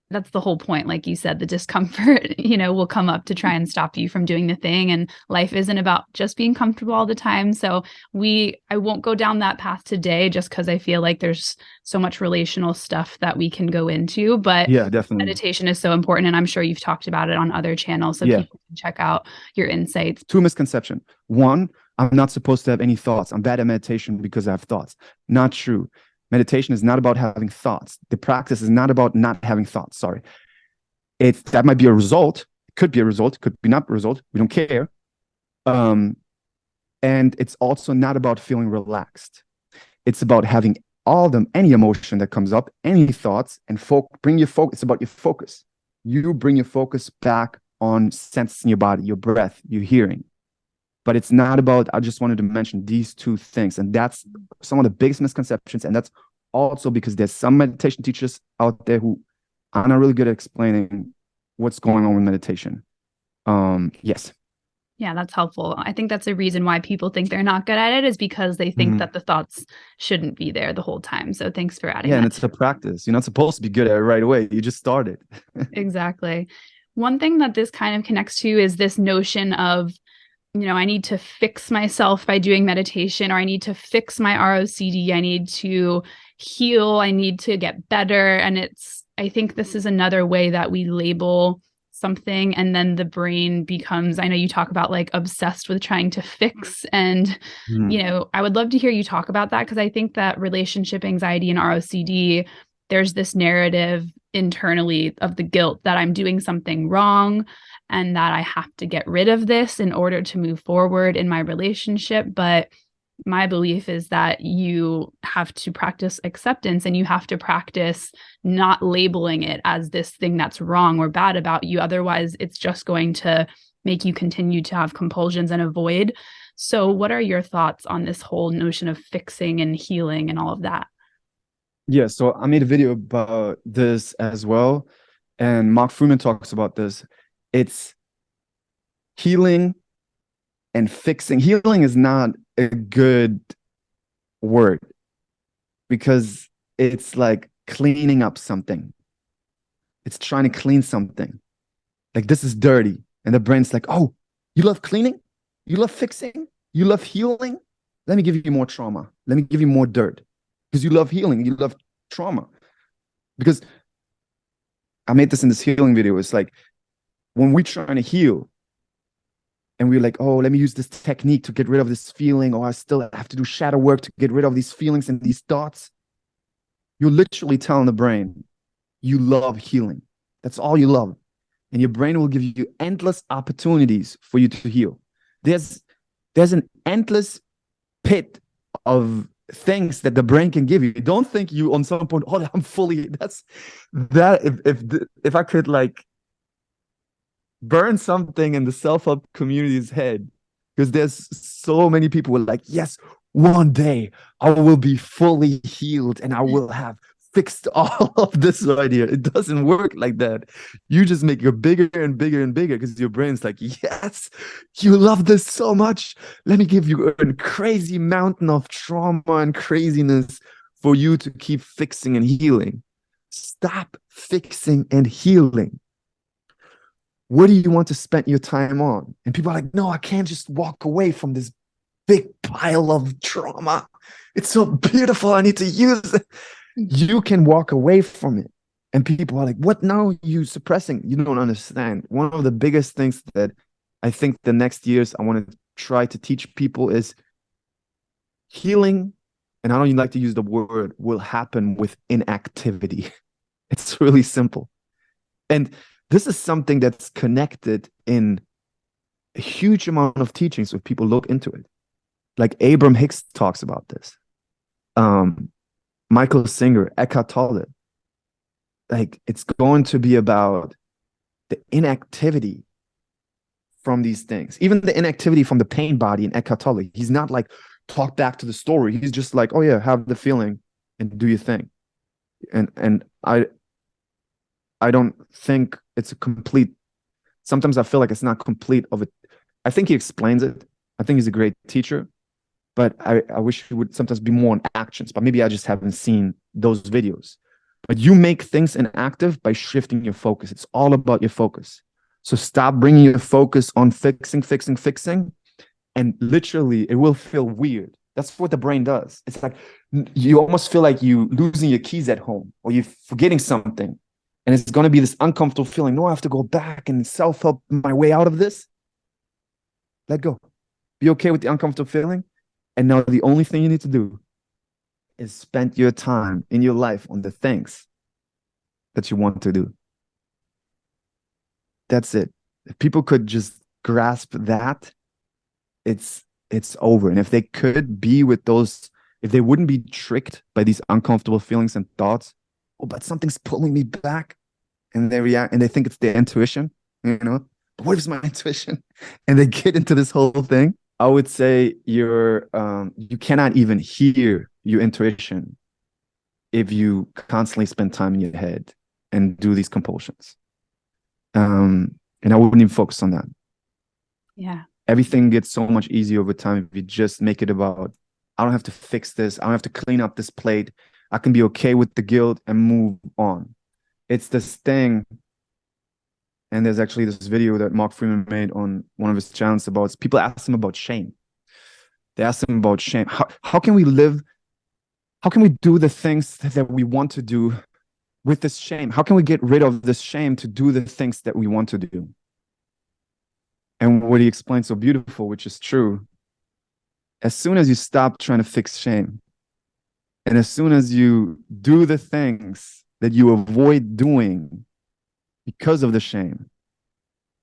that's the whole point. Like you said, the discomfort, will come up to try and stop you from doing the thing. And life isn't about just being comfortable all the time. So I won't go down that path today just because I feel like there's so much relational stuff that we can go into, but yeah, definitely. Meditation is so important. And I'm sure you've talked about it on other channels. So people can check out your insights. 2 misconceptions. 1, I'm not supposed to have any thoughts. I'm bad at meditation because I have thoughts. Not true. Meditation is not about having thoughts. The practice is not about not having thoughts. Sorry. That might be a result. It could be a result. It could be not a result. We don't care. And it's also not about feeling relaxed. It's about having all of them, any emotion that comes up, any thoughts, and bring your focus. It's about your focus. You bring your focus back on senses in your body, your breath, your hearing. But it's not about, I just wanted to mention these two things. And that's some of the biggest misconceptions. And that's also because there's some meditation teachers out there who are not really good at explaining what's going on with meditation. Yes. Yeah, that's helpful. I think that's a reason why people think they're not good at it, is because they think that the thoughts shouldn't be there the whole time. So thanks for adding Yeah, and that. it's a practice. You're not supposed to be good at it right away. You just started. Exactly. One thing that this kind of connects to is this notion of, I need to fix myself by doing meditation, or I need to fix my ROCD. I need to heal. I need to get better. And I think this is another way that we label something, and then the brain becomes, I know you talk about like obsessed with trying to fix. And, I would love to hear you talk about that, because I think that relationship anxiety and ROCD, there's this narrative internally of the guilt that I'm doing something wrong and that I have to get rid of this in order to move forward in my relationship. But my belief is that you have to practice acceptance, and you have to practice not labeling it as this thing that's wrong or bad about you. Otherwise, it's just going to make you continue to have compulsions and avoid. So what are your thoughts on this whole notion of fixing and healing and all of that? Yeah, so I made a video about this as well. And Mark Freeman talks about this. It's healing and fixing. Healing is not a good word because it's like cleaning up something. It's trying to clean something. Like, this is dirty. And the brain's like, oh, you love cleaning? You love fixing? You love healing? Let me give you more trauma. Let me give you more dirt. Because you love healing. You love trauma. Because I made this in this healing video. It's like, when we're trying to heal, and we're like, oh, let me use this technique to get rid of this feeling, or I still have to do shadow work to get rid of these feelings and these thoughts. You're literally telling the brain, you love healing. That's all you love. And your brain will give you endless opportunities for you to heal. There's an endless pit of things that the brain can give you. Don't think you on some point, oh, I'm fully, if I could like burn something in the self-help community's head, because there's so many people who are like, yes, one day I will be fully healed and I will have fixed all of this idea. It doesn't work like that. You just make it bigger and bigger and bigger because your brain's like, yes, you love this so much. Let me give you a crazy mountain of trauma and craziness for you to keep fixing and healing. Stop fixing and healing. What do you want to spend your time on? And people are like, no, I can't just walk away from this big pile of trauma. It's so beautiful. I need to use it. You can walk away from it. And people are like, what? No, you suppressing. You don't understand. One of the biggest things that I think the next years I want to try to teach people is healing. And I don't even like to use the word will happen with inactivity. It's really simple. And this is something that's connected in a huge amount of teachings if people look into it. Like Abraham Hicks talks about this. Michael Singer, Eckhart Tolle. Like, it's going to be about the inactivity from these things. Even the inactivity from the pain body in Eckhart Tolle. He's not like, talk back to the story. He's just like, oh yeah, have the feeling and do your thing. And I don't think it's a complete, sometimes I feel like it's not complete of it. I think he explains it. I think he's a great teacher, but I wish he would sometimes be more on actions, but maybe I just haven't seen those videos. But you make things inactive by shifting your focus. It's all about your focus. So stop bringing your focus on fixing, and literally it will feel weird. That's what the brain does. It's like you almost feel like you losing your keys at home, or you're forgetting something. And it's going to be this uncomfortable feeling. No, I have to go back and self-help my way out of this. Let go. Be okay with the uncomfortable feeling. And now the only thing you need to do is spend your time in your life on the things that you want to do. That's it. If people could just grasp that, it's over. And if they could be with those, if they wouldn't be tricked by these uncomfortable feelings and thoughts, oh, but something's pulling me back, and they react and they think it's their intuition, but what if it's my intuition? And they get into this whole thing. I would say you cannot even hear your intuition if you constantly spend time in your head and do these compulsions. And I wouldn't even focus on that. Yeah. Everything gets so much easier over time if you just make it about, I don't have to fix this. I don't have to clean up this plate. I can be okay with the guilt and move on. It's this thing. And there's actually this video that Mark Freeman made on one of his channels about people ask him about shame. They ask him about shame. How can we live? How can we do the things that we want to do with this shame? How can we get rid of this shame to do the things that we want to do? And what he explained so beautiful, which is true, as soon as you stop trying to fix shame, and as soon as you do the things that you avoid doing because of the shame,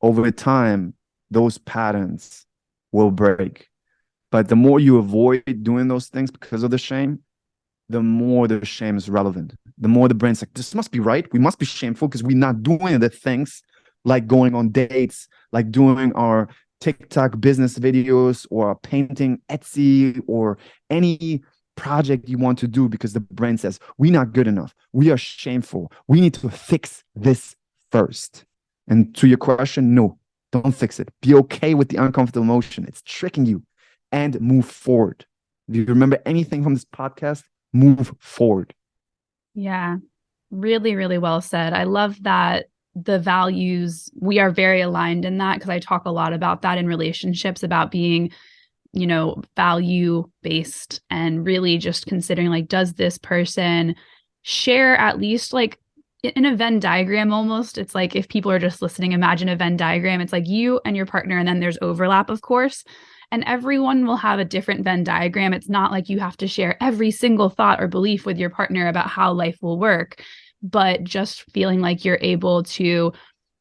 over time, those patterns will break. But the more you avoid doing those things because of the shame, the more the shame is relevant. The more the brain's like, this must be right. We must be shameful because we're not doing the things like going on dates, like doing our TikTok business videos or painting Etsy or any project you want to do, because the brain says, we're not good enough. We are shameful. We need to fix this first. And to your question, no, don't fix it. Be okay with the uncomfortable emotion. It's tricking you, and move forward. If you remember anything from this podcast, move forward. Yeah. Really, really well said. I love that the values, we are very aligned in that, because I talk a lot about that in relationships, about being, value based and really just considering, like, does this person share at least, like, in a Venn diagram almost. It's like, if people are just listening, imagine a Venn diagram. It's like you and your partner, and then there's overlap, of course. And everyone will have a different Venn diagram. It's not like you have to share every single thought or belief with your partner about how life will work, but just feeling like you're able to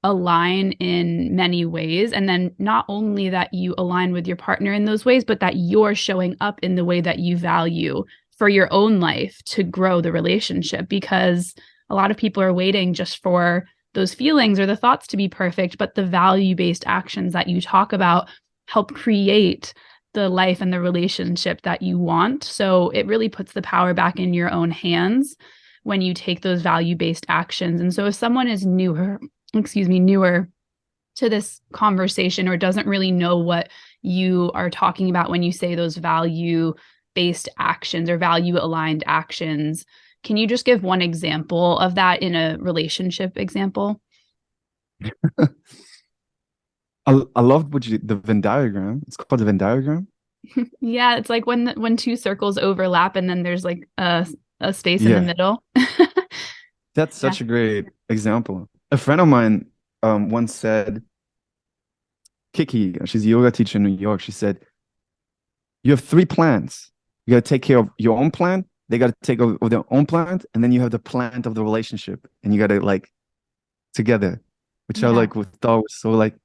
align in many ways. And then not only that you align with your partner in those ways, but that you're showing up in the way that you value for your own life to grow the relationship. Because a lot of people are waiting just for those feelings or the thoughts to be perfect, but the value-based actions that you talk about help create the life and the relationship that you want. So it really puts the power back in your own hands when you take those value-based actions. And so if someone is newer to this conversation, or doesn't really know what you are talking about when you say those value-based actions or value-aligned actions, can you just give one example of that in a relationship example? I loved the Venn diagram. It's called the Venn diagram. Yeah, it's like when two circles overlap and then there's like a space in the Yeah, middle. that's Yeah. such a great example. A friend of mine once said, Kiki, she's a yoga teacher in New York. She said, you have three plants. You got to take care of your own plant. They got to take over their own plant. And then you have the plant of the relationship. And you got to, like, together, which I Yeah. like thought was so, like,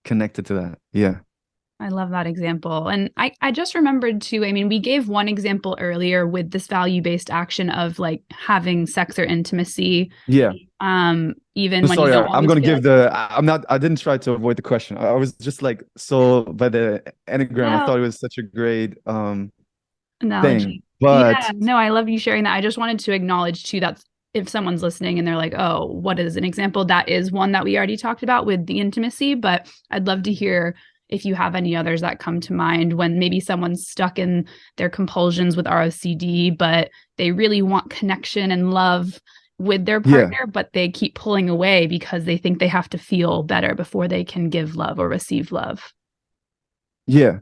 connected to that. Yeah. I love that example. And I just remembered too, I mean, we gave one example earlier with this value-based action of like having sex or intimacy, Yeah. even So when you sorry, don't I'm always gonna feel give like, I'm not, I didn't try to avoid the question. I was just like, so by the Enneagram, I no, thought it was such a great thing. analogy. Yeah, But no, I love you sharing that. I just wanted to acknowledge too that if someone's listening and they're like, oh, what is an example? That is one that we already talked about with the intimacy, but I'd love to hear if you have any others that come to mind when maybe someone's stuck in their compulsions with ROCD, but they really want connection and love with their yeah, partner, but they keep pulling away because they think they have to feel better before they can give love or receive love. yeah.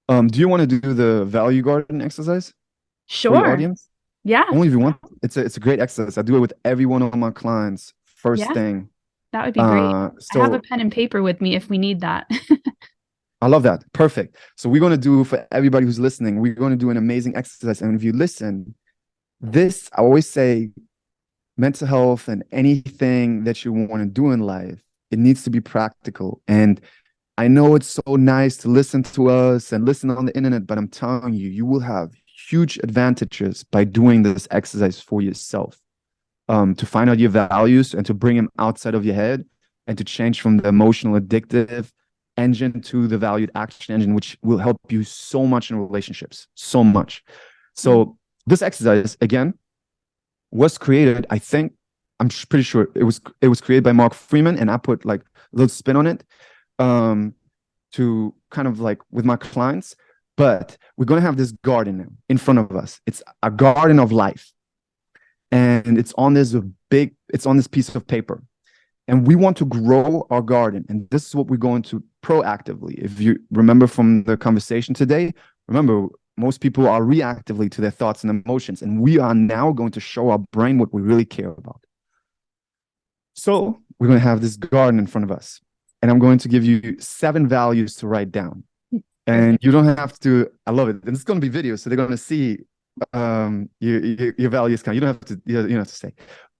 Do you want to do the value garden exercise for your Sure. audience? Yeah. Only if you want. It's a great exercise. I do it with every one of my clients first Yeah. thing. That would be great. I have a So pen and paper with me if we need that. I love that. Perfect. So we're gonna do, for everybody who's listening, we're gonna do an amazing exercise. And if you listen, this, I always say, mental health and anything that you want to do in life, it needs to be practical. And I know it's so nice to listen to us and listen on the internet, but I'm telling you, you will have huge advantages by doing this exercise for yourself, to find out your values and to bring them outside of your head, and to change from the emotional addictive engine to the valued action engine, which will help you so much in relationships, so much. So this exercise, again, was created, I think, I'm pretty sure it was created by Mark Freeman, and I put like a little spin on it to kind of like with my clients. But we're going to have this garden now in front of us. It's a garden of life. And it's on this piece of paper. And we want to grow our garden. And this is what we're going to proactively. If you remember from the conversation today, remember, most people are reactively to their thoughts and emotions. And we are now going to show our brain what we really care about. So we're going to have this garden in front of us. And I'm going to give you 7 values to write down. And you don't have to, I love it. And it's going to be video, so they're going to see your values count. You don't have to say.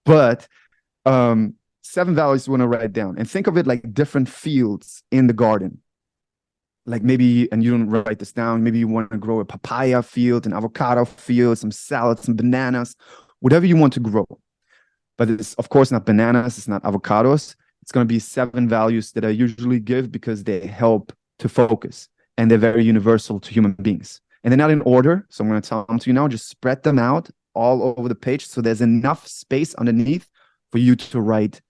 But 7 values you want to write down. And think of it like different fields in the garden. Like maybe, and you don't write this down, maybe you want to grow a papaya field, an avocado field, some salads, some bananas, whatever you want to grow. But it's, of course, not bananas, it's not avocados. It's going to be 7 values that I usually give because they help to focus. And they're very universal to human beings. And they're not in order. So I'm going to tell them to you now, just spread them out all over the page. So there's enough space underneath for you to write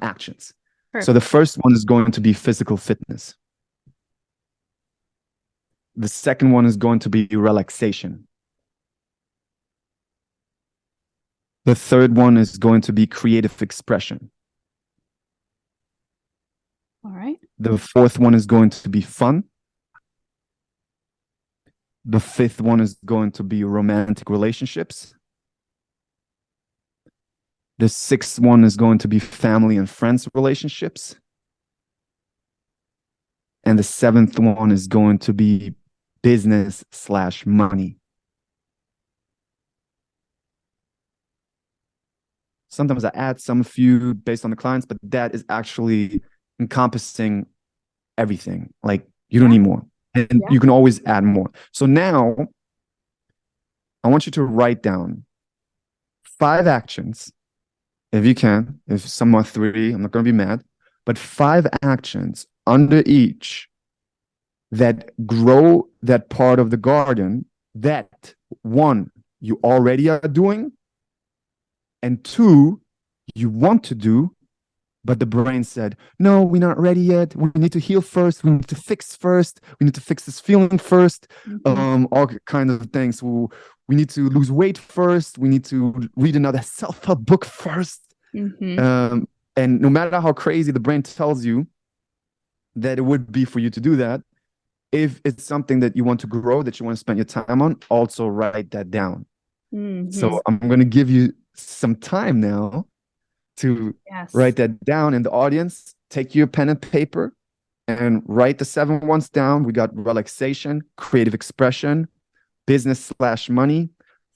actions. Perfect. So the first one is going to be physical fitness. The second one is going to be relaxation. The third one is going to be creative expression. All right. The fourth one is going to be fun. The fifth one is going to be romantic relationships. The sixth one is going to be family and friends relationships. And the 7th one is going to be business/money. Sometimes I add some few based on the clients, but that is actually encompassing everything. Like you don't need more. And you can always add more. So now I want you to write down 5 actions, if you can. If some are 3, I'm not going to be mad. But 5 actions under each that grow that part of the garden that, 1, you already are doing, and 2, you want to do, but the brain said, no, we're not ready yet. We need to heal first. We need to fix first. We need to fix this feeling first. All kinds of things. We need to lose weight first. We need to read another self-help book first. And no matter how crazy the brain tells you that it would be for you to do that, if it's something that you want to grow, that you want to spend your time on, also write that down. So I'm going to give you some time now to write that down. In the audience, take your pen and paper and write the 7 ones down. We got relaxation, creative expression, business/money,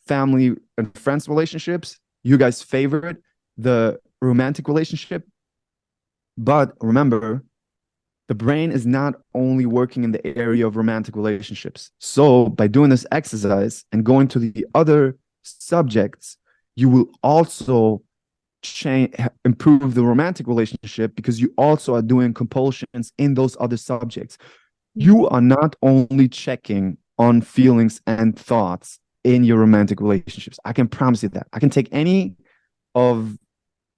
family and friends relationships. You guys' favorite, the romantic relationship. But remember, the brain is not only working in the area of romantic relationships. So by doing this exercise and going to the other subjects, you will also improve the romantic relationship because you also are doing compulsions in those other subjects. You are not only checking on feelings and thoughts in your romantic relationships. I can promise you that. I can take any of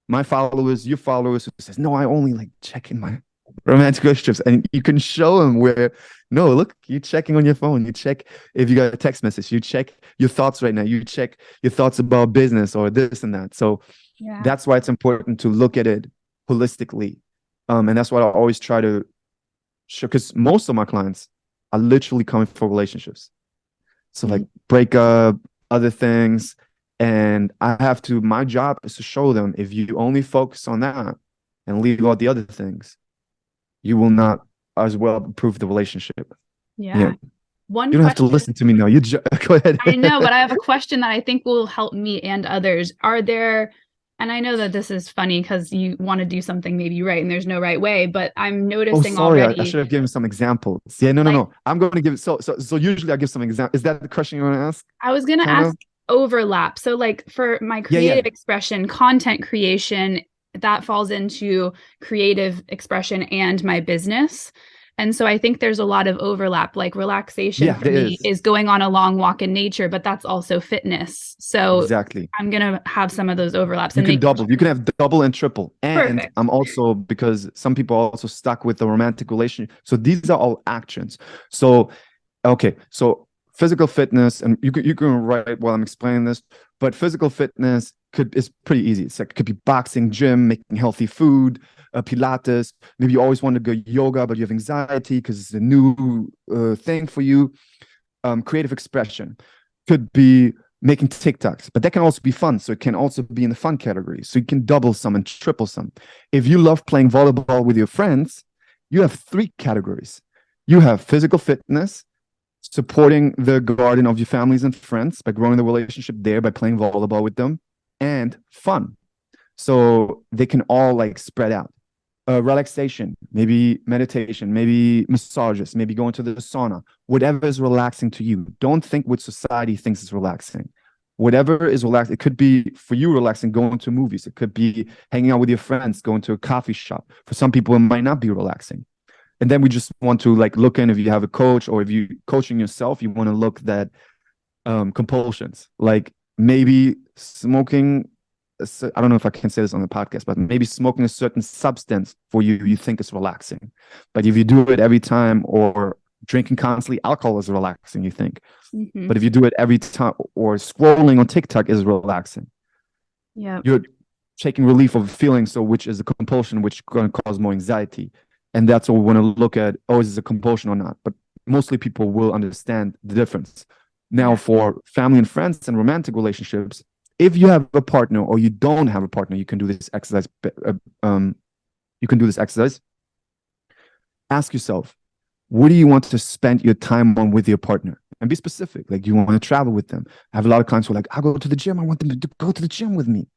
my followers, your followers, who says, no, I only like check in my romantic relationships, and you can show them where, no, look, you're checking on your phone. You check if you got a text message. You check your thoughts right now. You check your thoughts about business or this and that. So that's why it's important to look at it holistically. And that's what I always try to show, because most of my clients are literally coming for relationships. So like breakup, other things. And my job is to show them, if you only focus on that and leave out the other things, you will not as well improve the relationship. Yeah. You don't have to listen to me now. Go ahead. I know, but I have a question that I think will help me and others. Are there, and I know that this is funny because you want to do something maybe right and there's no right way, but I'm noticing already. I should have given some examples. Yeah, no. I'm going to give, so usually I give some examples. Is that the question you want to ask? I was going to ask overlap. So like for my creative expression, content creation, that falls into creative expression and my business. And so I think there's a lot of overlap. Like relaxation Yeah, for there me is. is going on a long walk in nature, but that's also fitness. So Exactly. I'm going to have some of those overlaps You and can make double. You can have double and triple. And perfect. I'm also, because some people are also stuck with the romantic relationship. So these are all actions. So okay, so physical fitness, and you can write while I'm explaining this, but physical fitness is pretty easy. It's like it could be boxing, gym, making healthy food, Pilates. Maybe you always want to go yoga, but you have anxiety because it's a new thing for you. Creative expression could be making TikToks, but that can also be fun. So it can also be in the fun category. So you can double some and triple some. If you love playing volleyball with your friends, you have three categories. You have physical fitness, supporting the garden of your families and friends by growing the relationship there by playing volleyball with them, and fun. So they can all like spread out. Relaxation, maybe meditation, maybe massages, maybe going to the sauna, whatever is relaxing to you. Don't think what society thinks is relaxing. Whatever is relaxed, it could be for you relaxing, going to movies. It could be hanging out with your friends, going to a coffee shop. For some people, it might not be relaxing. And then we just want to like look in if you have a coach or if you coaching yourself, you want to look at compulsions, like maybe smoking. I don't know if I can say this on the podcast, but maybe smoking a certain substance for you think is relaxing. But if you do it every time, or drinking constantly alcohol is relaxing, you think. Mm-hmm. But if you do it every time, or scrolling on TikTok is relaxing, Yeah. you're taking relief of a feeling, so which is a compulsion, which is going to cause more anxiety. And that's what we want to look at. Oh, is this a compulsion or not? But mostly people will understand the difference. Now, Yeah. for family and friends and romantic relationships, if you have a partner or you don't have a partner, you can do this exercise. You can do this exercise. Ask yourself, what do you want to spend your time on with your partner? And be specific. Like, you want to travel with them. I have a lot of clients who are like, I'll go to the gym. I want them to go to the gym with me.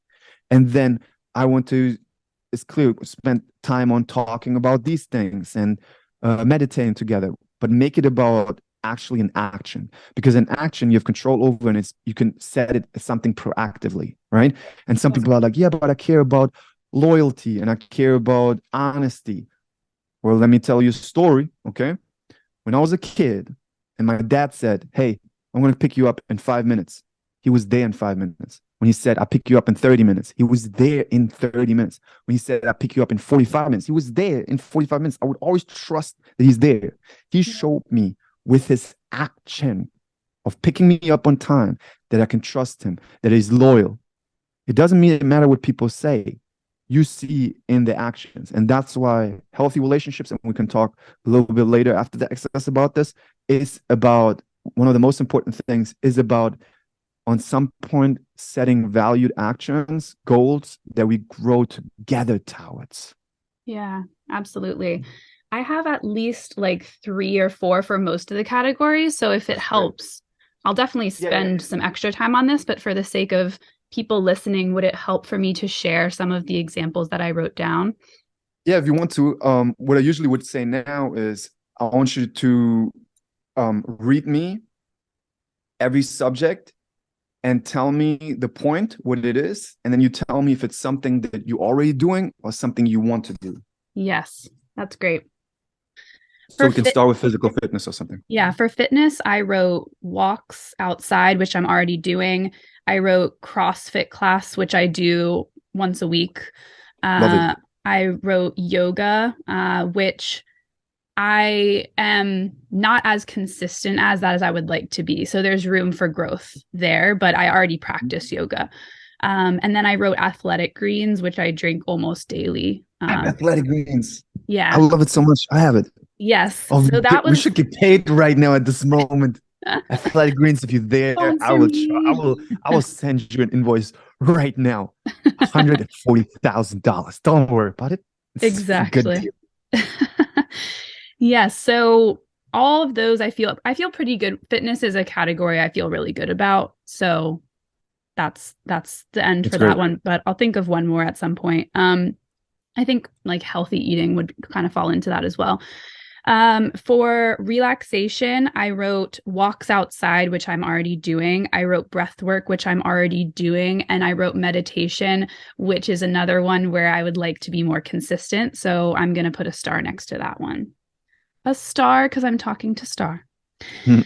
And then I want to, it's clear, spend time on talking about these things and meditating together, but make it about actually an action, because an action you have control over, and it's, you can set it as something proactively, right? And some people are like, yeah, but I care about loyalty and I care about honesty. Well, let me tell you a story, okay? When I was a kid and my dad said, hey, I'm going to pick you up in 5 minutes, he was there in 5 minutes. When he said, I'll pick you up in 30 minutes, he was there in 30 minutes. When he said, I'll pick you up in 45 minutes, he was there in 45 minutes. I would always trust that he's there. He showed me with his action of picking me up on time that I can trust him, that he's loyal. It doesn't matter what people say. You see in the actions. And that's why healthy relationships, and we can talk a little bit later after the exercise about this, is about, one of the most important things is about, on some point, setting valued actions, goals that we grow together towards. Yeah, absolutely. I have at least like 3 or 4 for most of the categories. So if it helps, I'll definitely spend some extra time on this. But for the sake of people listening, would it help for me to share some of the examples that I wrote down? Yeah, if you want to, what I usually would say now is, I want you to read me every subject and tell me the point, what it is, and then you tell me if it's something that you're already doing or something you want to do. Yes, that's great. So For we can start with physical fitness or something. yeah, for fitness, I wrote walks outside, which I'm already doing. I wrote CrossFit class, which I do once a week. Love it. I wrote yoga, which I am not as consistent as that as I would like to be. So there's room for growth there, but I already practice yoga. And then I wrote athletic greens, which I drink almost daily. I have athletic greens. I Yeah. love it so much. I have it. Yes. Oh, So that we was should get paid right now at this moment. Athletic greens, if you're there, sponsor me. I will send you an invoice right now. $140,000. Don't worry about it. It's a good Exactly. deal. Yes. So all of those I feel pretty good. Fitness is a category I feel really good about. So that's the end It's for that great. one. But I'll think of one more at some point. I think like healthy eating would kind of fall into that as well. For relaxation, I wrote walks outside, which I'm already doing. I wrote breath work, which I'm already doing. And I wrote meditation, which is another one where I would like to be more consistent. So I'm going to put a star next to that one. a star because I'm talking to star. Hmm.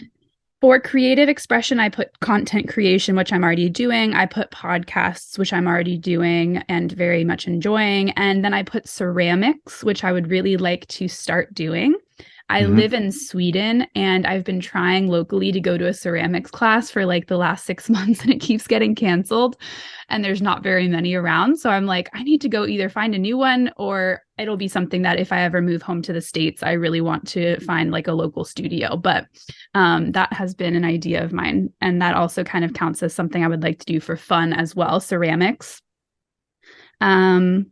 For creative expression, I put content creation, which I'm already doing. I put podcasts, which I'm already doing and very much enjoying. And then I put ceramics, which I would really like to start doing. I live in Sweden and I've been trying locally to go to a ceramics class for like the last 6 months and it keeps getting canceled and there's not very many around. So I'm like, I need to go either find a new one or it'll be something that if I ever move home to the States, I really want to find like a local studio. But that has been an idea of mine. And that also kind of counts as something I would like to do for fun as well, ceramics. Um,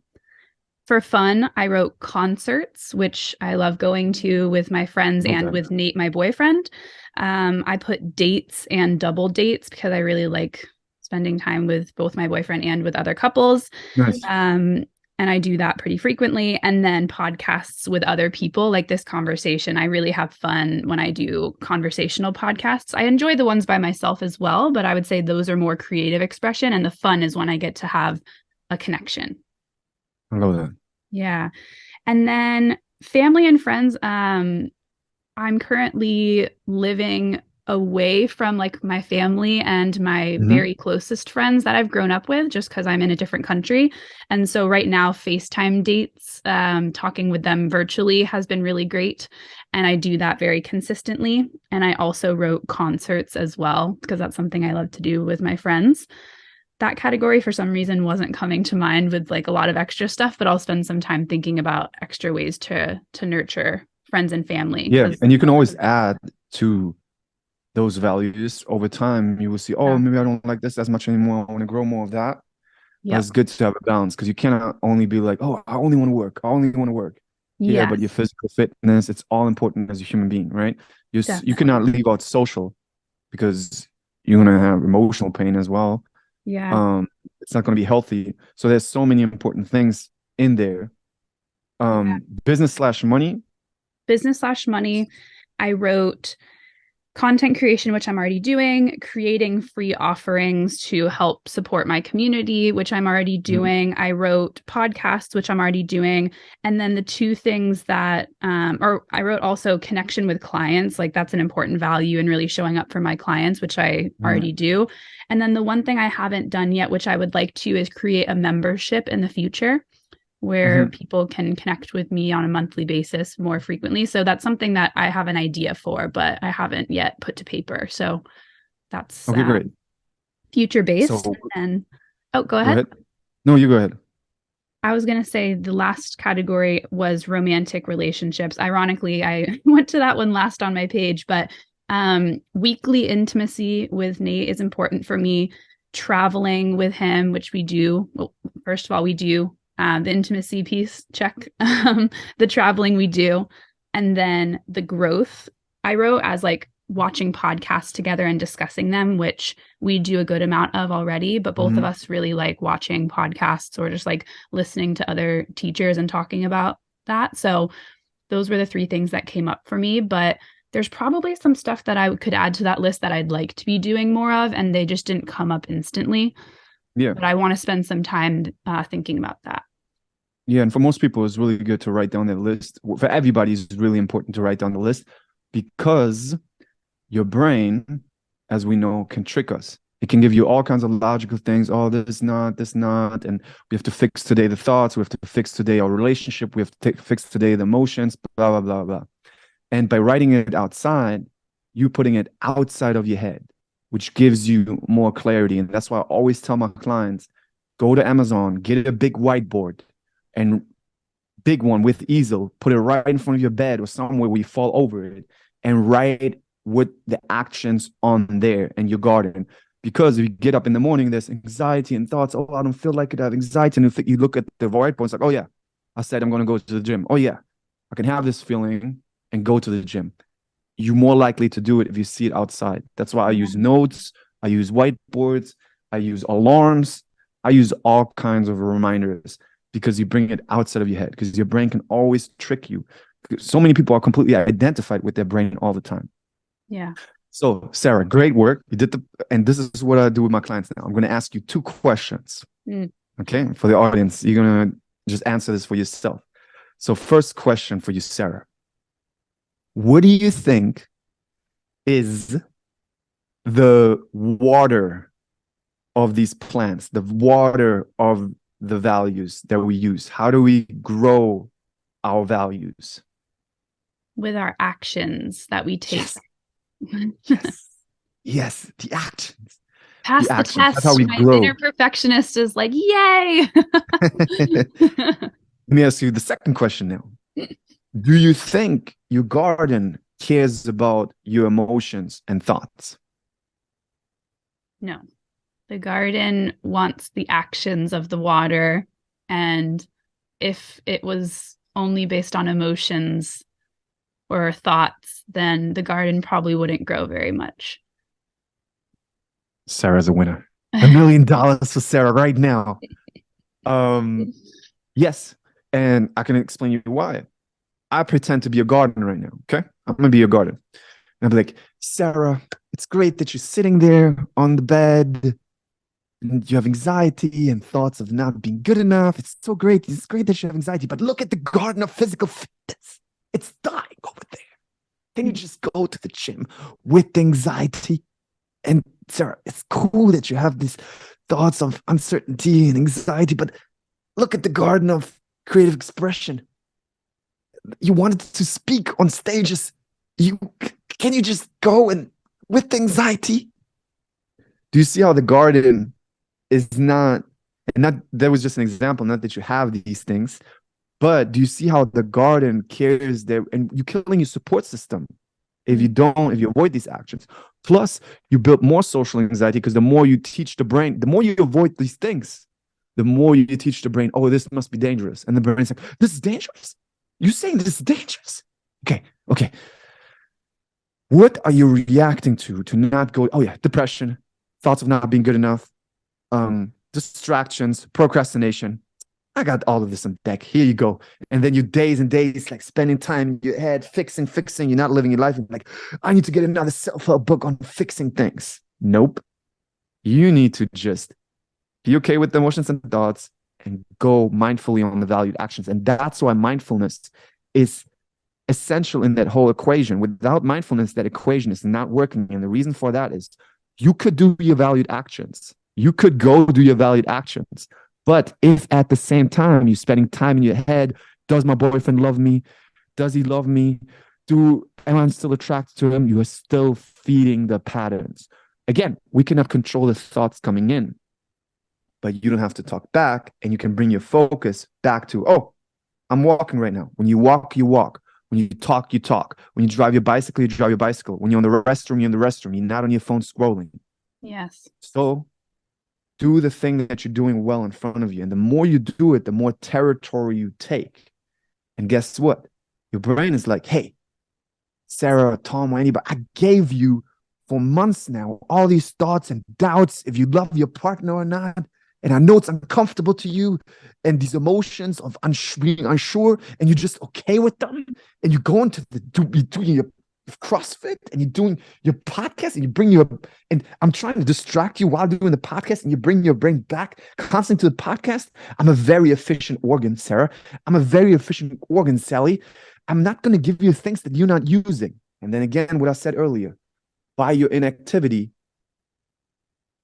for fun, I wrote concerts, which I love going to with my friends Love and that. with Nate, my boyfriend. I put dates and double dates because I really like spending time with both my boyfriend and with other couples. Nice. And I do that pretty frequently. And then podcasts with other people, like this conversation. I really have fun when I do conversational podcasts. I enjoy the ones by myself as well, but I would say those are more creative expression. And the fun is when I get to have a connection. I love that. Yeah. And then family and friends, I'm currently living away from like my family and my Hmm. very closest friends that I've grown up with just because I'm in a different country. And so right now, FaceTime dates, talking with them virtually has been really great. And I do that very consistently. And I also wrote concerts as well because that's something I love to do with my friends. That category for some reason wasn't coming to mind with like a lot of extra stuff, but I'll spend some time thinking about extra ways to nurture friends and family Yeah, because and you can always add to those values over time. You will see, oh, yeah. maybe I don't like this as much anymore. I want to grow more of that. But Yep. it's good to have a balance because you cannot only be like, oh, I only want to work. I only want to work. Yeah, but your Yes, physical fitness, it's all important as a human being, right? You cannot definitely. leave out social because you're gonna have emotional pain as well. Yeah. Um, it's not gonna be healthy. So there's so many important things in there. Yeah. Business slash money. Business/money. I wrote content creation, which I'm already doing, creating free offerings to help support my community, which I'm already Mhm. doing. I wrote podcasts, which I'm already doing. And then the two things that, or I wrote also connection with clients, like that's an important value and really showing up for my clients, which I Mhm. already do. And then the one thing I haven't done yet, which I would like to, is create a membership in the future where Mhm. people can connect with me on a monthly basis more frequently. So that's something that I have an idea for, but I haven't yet put to paper. So that's Okay, great. future based. So And oh, go go ahead. ahead. No, you go ahead. I was going to say the last category was romantic relationships. Ironically, I went to that one last on my page, but weekly intimacy with Nate is important for me. Traveling with him, which we do. Well, first of all, we do the intimacy piece, check. The traveling we do. And then the growth I wrote as like watching podcasts together and discussing them, which we do a good amount of already, but both of Mhm. us really like watching podcasts or just like listening to other teachers and talking about that. So those were the three things that came up for me. But there's probably some stuff that I could add to that list that I'd like to be doing more of, and they just didn't come up instantly. Yeah. But I want to spend some time thinking about that. Yeah, and for most people, it's really good to write down their list. For everybody, it's really important to write down the list because your brain, as we know, can trick us. It can give you all kinds of logical things. Oh, this not. And we have to fix today the thoughts. We have to fix today our relationship. We have to fix today the emotions, blah, blah, blah, blah. And by writing it outside, you putting it outside of your head, which gives you more clarity. And that's why I always tell my clients, go to Amazon, get a big whiteboard and big one with easel, put it right in front of your bed or somewhere where you fall over it and write with the actions on there in your garden. Because if you get up in the morning, there's anxiety and thoughts. Oh, I don't feel like it. I have anxiety. And if you look at the whiteboard, it's like, oh, yeah, I said I'm going to go to the gym. Oh, yeah, I can have this feeling and go to the gym. You're more likely to do it if you see it outside. That's why I Yeah. use notes, I use whiteboards, I use alarms, I use all kinds of reminders because you bring it outside of your head because your brain can always trick you. So many people are completely identified with their brain all the time. Yeah. So, Sarah, great work. You did and this is what I do with my clients now. I'm going to ask you two questions. Mm. Okay. For the audience, you're going to just answer this for yourself. So, first question for you, Sarah. What do you think is the water of these plants, the water of the values that we use? How do we grow our values? With our actions that we take. Yes, yes, yes. The actions, the Pass the actions. That's how test. we My inner grow. perfectionist is like, yay. Let me ask you the second question now. Do you think your garden cares about your emotions and thoughts? No, the garden wants the actions of the water. And if it was only based on emotions or thoughts, then the garden probably wouldn't grow very much. Sarah's a winner. $1 million for Sarah right now. Um, yes, and I can explain you why. I pretend to be a gardener right now. Okay, I'm gonna be a gardener, and I'll be like, Sarah, it's great that you're sitting there on the bed and you have anxiety and thoughts of not being good enough. It's so great. It's great that you have anxiety, but look at the garden of physical fitness. It's dying over there. Can you just go to the gym with anxiety? And Sarah, it's cool that you have these thoughts of uncertainty and anxiety, but look at the garden of creative expression. You wanted to speak on stages. You can you just go and with anxiety? Do you see how the garden is not, and not that was just an example, not that you have these things, but do you see how the garden cares there and you're killing your support system if you don't, if you avoid these actions? Plus, you build more social anxiety because the more you teach the brain, the more you avoid these things, the more you teach the brain, oh, this must be dangerous. And the brain's like, this is dangerous? You saying this is dangerous? Okay, okay. What are you reacting to not go, oh yeah, depression, thoughts of not being good enough, distractions, procrastination. I got all of this on deck. Here you go. And then you days and days like spending time in your head, fixing. You're not living your life. And like, I need to get another self-help book on fixing things. Nope. You need to just be okay with the emotions and thoughts and go mindfully on the valued actions. And that's why mindfulness is essential in that whole equation. Without mindfulness, that equation is not working. And the reason for that is you could do your valued actions. You could go do your valued actions. But if at the same time you're spending time in your head, does my boyfriend love me? Does he love me? Am I still attracted to him? You are still feeding the patterns. Again, we cannot control the thoughts coming in, but you don't have to talk back, and you can bring your focus back to, oh, I'm walking right now. When you walk, you walk. When you talk, you talk. When you drive your bicycle, you drive your bicycle. When you're in the restroom, you're in the restroom. You're not on your phone scrolling. Yes. So do the thing that you're doing well in front of you. And the more you do it, the more territory you take. And guess what? Your brain is like, hey, Sarah or Tom or anybody, I gave you for months now all these thoughts and doubts if you love your partner or not. And I know it's uncomfortable to you, and these emotions of being unsure, and you're just okay with them. And you go into you're doing your CrossFit, and you're doing your podcast, and you bring and I'm trying to distract you while doing the podcast, and you bring your brain back constantly to the podcast. I'm a very efficient organ, Sarah. I'm a very efficient organ, Sally. I'm not going to give you things that you're not using. And then again, what I said earlier, by your inactivity,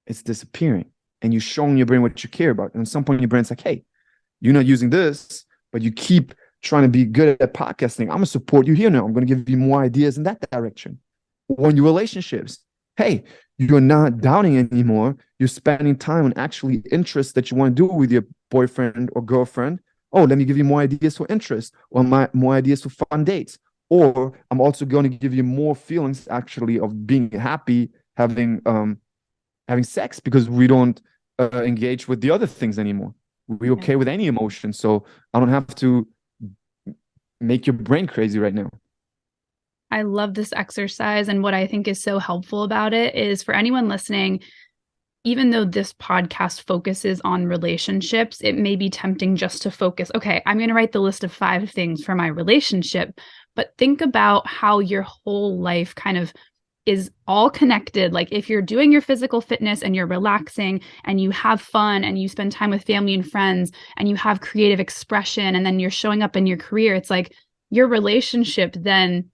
it's disappearing. And you're showing your brain what you care about. And at some point, your brain's like, hey, you're not using this, but you keep trying to be good at podcasting. I'm going to support you here now. I'm going to give you more ideas in that direction. Or in your relationships, hey, you're not doubting anymore. You're spending time on actually interests that you want to do with your boyfriend or girlfriend. Oh, let me give you more ideas for interest, or more ideas for fun dates. Or I'm also going to give you more feelings actually of being happy, having sex, because we don't engage with the other things anymore. We're okay with any emotion. So I don't have to make your brain crazy right now. I love this exercise. And what I think is so helpful about it is for anyone listening, even though this podcast focuses on relationships, it may be tempting just to focus, okay, I'm going to write the list of 5 things for my relationship. But think about how your whole life kind of is all connected. Like if you're doing your physical fitness and you're relaxing and you have fun and you spend time with family and friends and you have creative expression and then you're showing up in your career, it's like your relationship then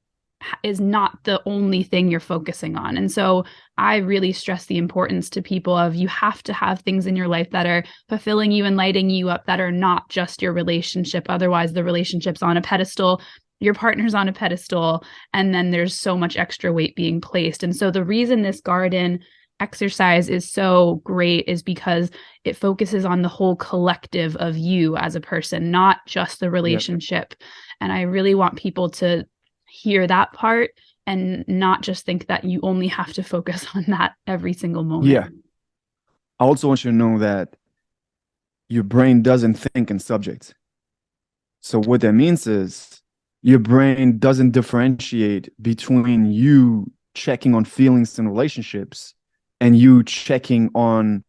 is not the only thing you're focusing on. And so I really stress the importance to people of you have to have things in your life that are fulfilling you and lighting you up, that are not just your relationship. Otherwise, the relationship's on a pedestal, your partner's on a pedestal, and then there's so much extra weight being placed. And so the reason this garden exercise is so great is because it focuses on the whole collective of you as a person, not just the relationship. Yep. And I really want people to hear that part and not just think that you only have to focus on that every single moment. Yeah. I also want you to know that your brain doesn't think in subjects. So what that means is your brain doesn't differentiate between you checking on feelings in relationships and you checking on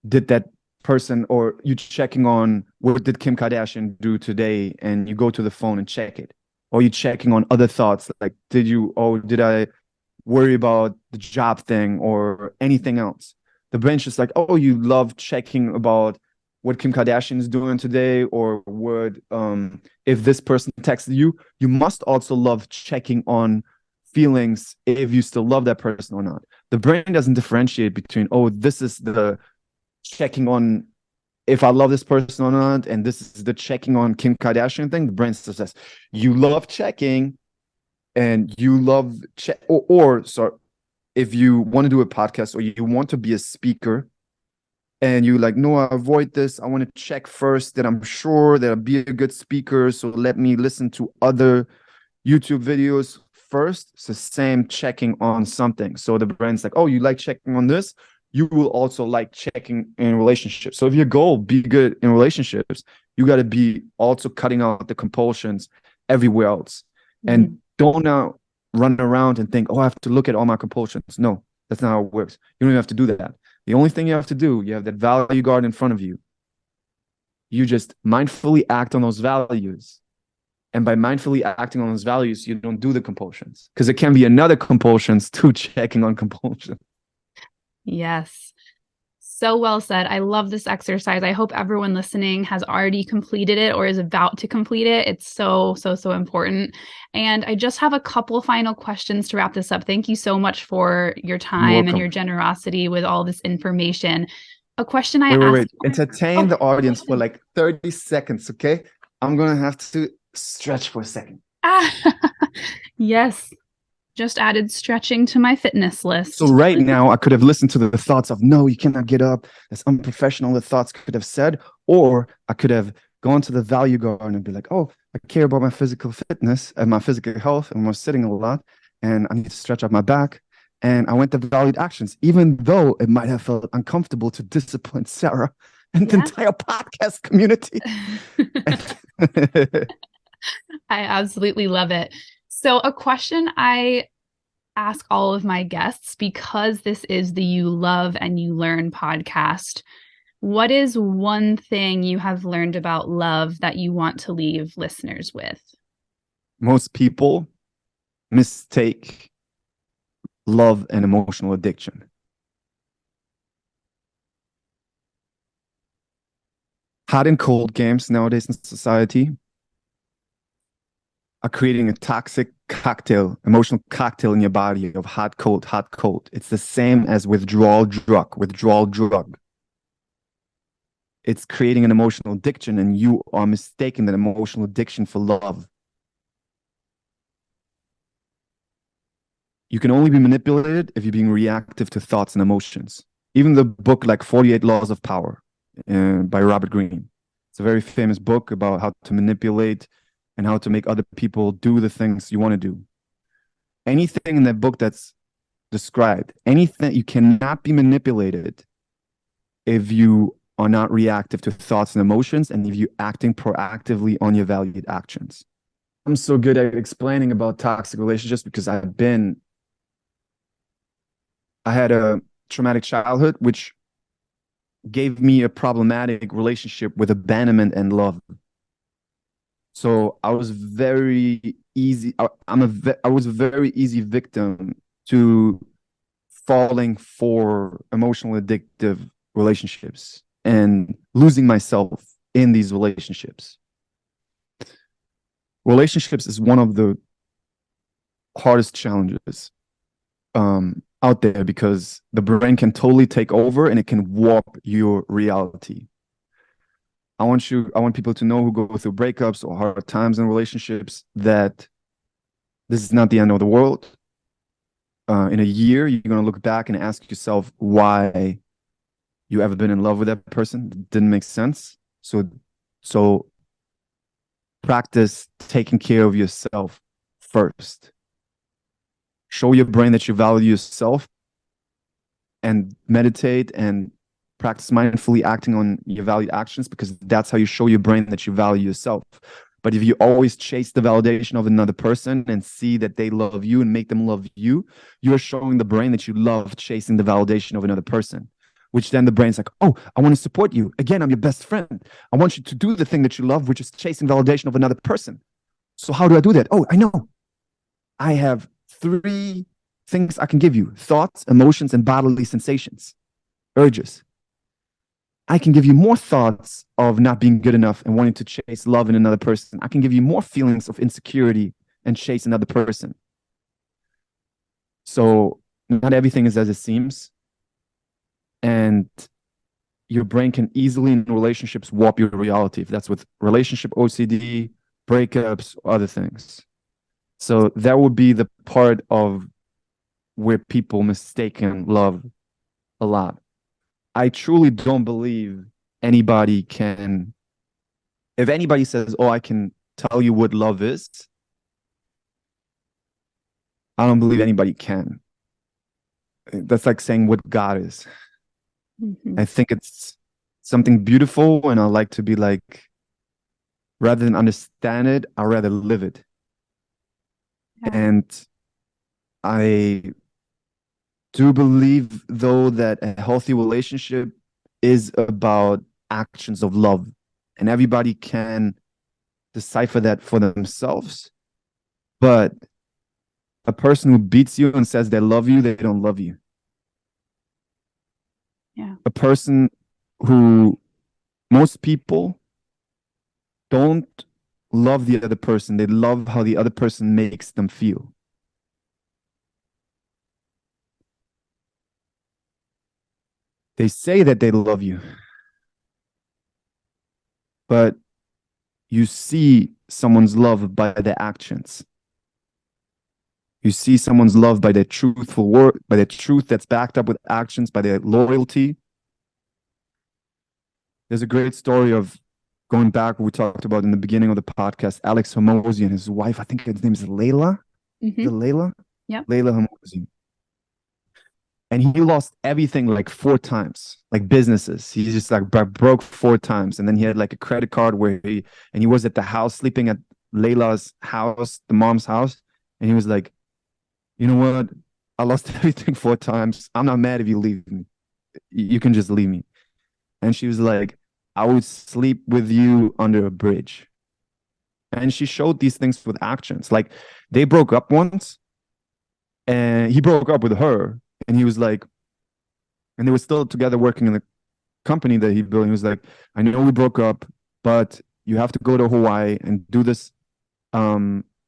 did that person, or you checking on what did Kim Kardashian do today, and you go to the phone and check it, or you checking on other thoughts like did I worry about the job thing or anything else. The brain's just like, oh, you love checking about what Kim Kardashian is doing today, or what if this person texted you, you must also love checking on feelings if you still love that person or not. The brain doesn't differentiate between, oh, this is the checking on if I love this person or not, and this is the checking on Kim Kardashian thing. The brain still says you love checking, and you love so if you want to do a podcast or you want to be a speaker and you like, no, I avoid this, I want to check first that I'm sure that I'll be a good speaker, so let me listen to other YouTube videos first. It's the same checking on something. So the brain's like, oh, you like checking on this, you will also like checking in relationships. So if your goal be good in relationships, you got to be also cutting out the compulsions everywhere else. And don't now run around and think, oh, I have to look at all my compulsions. No, that's not how it works. You don't even have to do that. The only thing you have to do, you have that value guard in front of you. You just mindfully act on those values. And by mindfully acting on those values, you don't do the compulsions, because it can be another compulsions to checking on compulsion. Yes. So well said. I love this exercise. I hope everyone listening has already completed it or is about to complete it. It's so important. And I just have a couple final questions to wrap this up. Thank you so much for your time and your generosity with all this information. A question I asked. Wait. Entertain the audience for like 30 seconds, okay? I'm going to have to stretch for a second. Yes. Just added stretching to my fitness list. So right now, I could have listened to the thoughts of, no, you cannot get up. That's unprofessional, the thoughts could have said. Or I could have gone to the value garden and be like, oh, I care about my physical fitness and my physical health, and I'm sitting a lot, and I need to stretch out my back. And I went to valued actions, even though it might have felt uncomfortable to discipline Sarah and the entire podcast community. I absolutely love it. So a question I ask all of my guests, because this is the You Love and You Learn podcast, what is one thing you have learned about love that you want to leave listeners with? Most people mistake love and emotional addiction. Hot and cold games nowadays in society are creating a toxic cocktail, emotional cocktail in your body of hot, cold, hot, cold. It's the same as withdrawal drug. It's creating an emotional addiction, and you are mistaking that emotional addiction for love. You can only be manipulated if you're being reactive to thoughts and emotions. Even the book like 48 Laws of Power by Robert Greene. It's a very famous book about how to manipulate and how to make other people do the things you want to do. Anything in that book that's described, anything, you cannot be manipulated if you are not reactive to thoughts and emotions, and if you're acting proactively on your valued actions. I'm so good at explaining about toxic relationships because I had a traumatic childhood, which gave me a problematic relationship with abandonment and love. So I was very easy. I was a very easy victim to falling for emotional addictive relationships and losing myself in these relationships. relationships is one of the hardest challenges out there, because the brain can totally take over and it can warp your reality. I want people to know who go through breakups or hard times in relationships that this is not the end of the world. In a year, you're going to look back and ask yourself why you ever been in love with that person. It didn't make sense. So practice taking care of yourself first. Show your brain that you value yourself, and meditate and practice mindfully acting on your valued actions, because that's how you show your brain that you value yourself. But if you always chase the validation of another person and see that they love you and make them love you, you're showing the brain that you love chasing the validation of another person, which then the brain's like, oh, I want to support you. Again, I'm your best friend. I want you to do the thing that you love, which is chasing validation of another person. So how do I do that? Oh, I know. I have 3 things I can give you: thoughts, emotions, and bodily sensations, urges. I can give you more thoughts of not being good enough and wanting to chase love in another person. I can give you more feelings of insecurity and chase another person. So not everything is as it seems. And your brain can easily in relationships warp your reality, if that's with relationship OCD, breakups, or other things. So that would be the part of where people mistaken love a lot. I truly don't believe anybody can, if anybody says, oh, I can tell you what love is, I don't believe anybody can. That's like saying what God is. Mm-hmm. I think it's something beautiful, and I like to be like, rather than understand it, I'd rather live it. Yeah. And I do believe, though, that a healthy relationship is about actions of love, and everybody can decipher that for themselves. But a person who beats you and says they love you, they don't love you. Yeah. A person who, most people don't love the other person, they love how the other person makes them feel. They say that they love you, but you see someone's love by their actions. You see someone's love by their truthful word, by their truth that's backed up with actions, by their loyalty. There's a great story of, going back, what we talked about in the beginning of the podcast, Alex Hormozy and his wife. I think his name is Layla. Mm-hmm. Is it Layla? Yep. Layla Hormozy. And he lost everything like 4 times, like businesses. He just like broke 4 times. And then he had like a credit card and he was at the house, sleeping at Layla's house, the mom's house. And he was like, you know what? I lost everything 4 times. I'm not mad if you leave me. You can just leave me. And she was like, I would sleep with you under a bridge. And she showed these things with actions. Like, they broke up once, and he broke up with her. And he was like, and they were still together working in the company that he built. He was like, I know we broke up, but you have to go to Hawaii and do this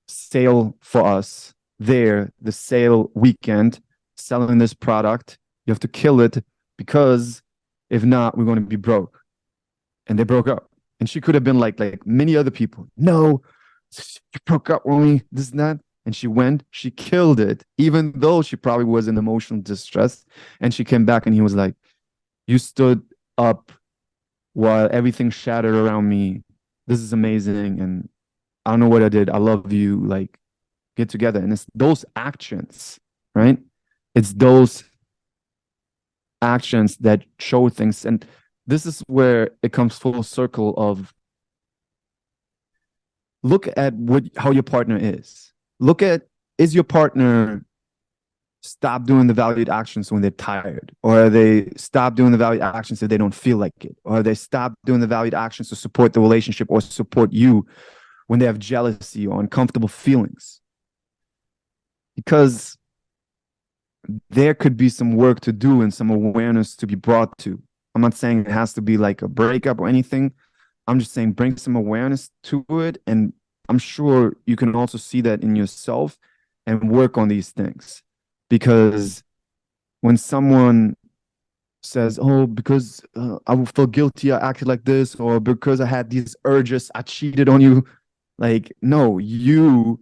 sale for us there, the sale weekend, selling this product. You have to kill it, because if not, we're going to be broke. And they broke up. And she could have been like many other people. No, you broke up with me, this and that. And she went, she killed it, even though she probably was in emotional distress. And she came back, and he was like, you stood up while everything shattered around me. This is amazing. And I don't know what I did. I love you. Like, get together. And it's those actions, right? It's those actions that show things. And this is where it comes full circle of, look at how your partner is. Look at, is your partner stop doing the valued actions when they're tired? Or they stop doing the valued actions if they don't feel like it? Or they stop doing the valued actions to support the relationship or support you when they have jealousy or uncomfortable feelings? Because there could be some work to do and some awareness to be brought to. I'm not saying it has to be like a breakup or anything. I'm just saying bring some awareness to it and I'm sure you can also see that in yourself and work on these things. Because when someone says, oh, because I will feel guilty, I acted like this, or because I had these urges, I cheated on you. Like, no, you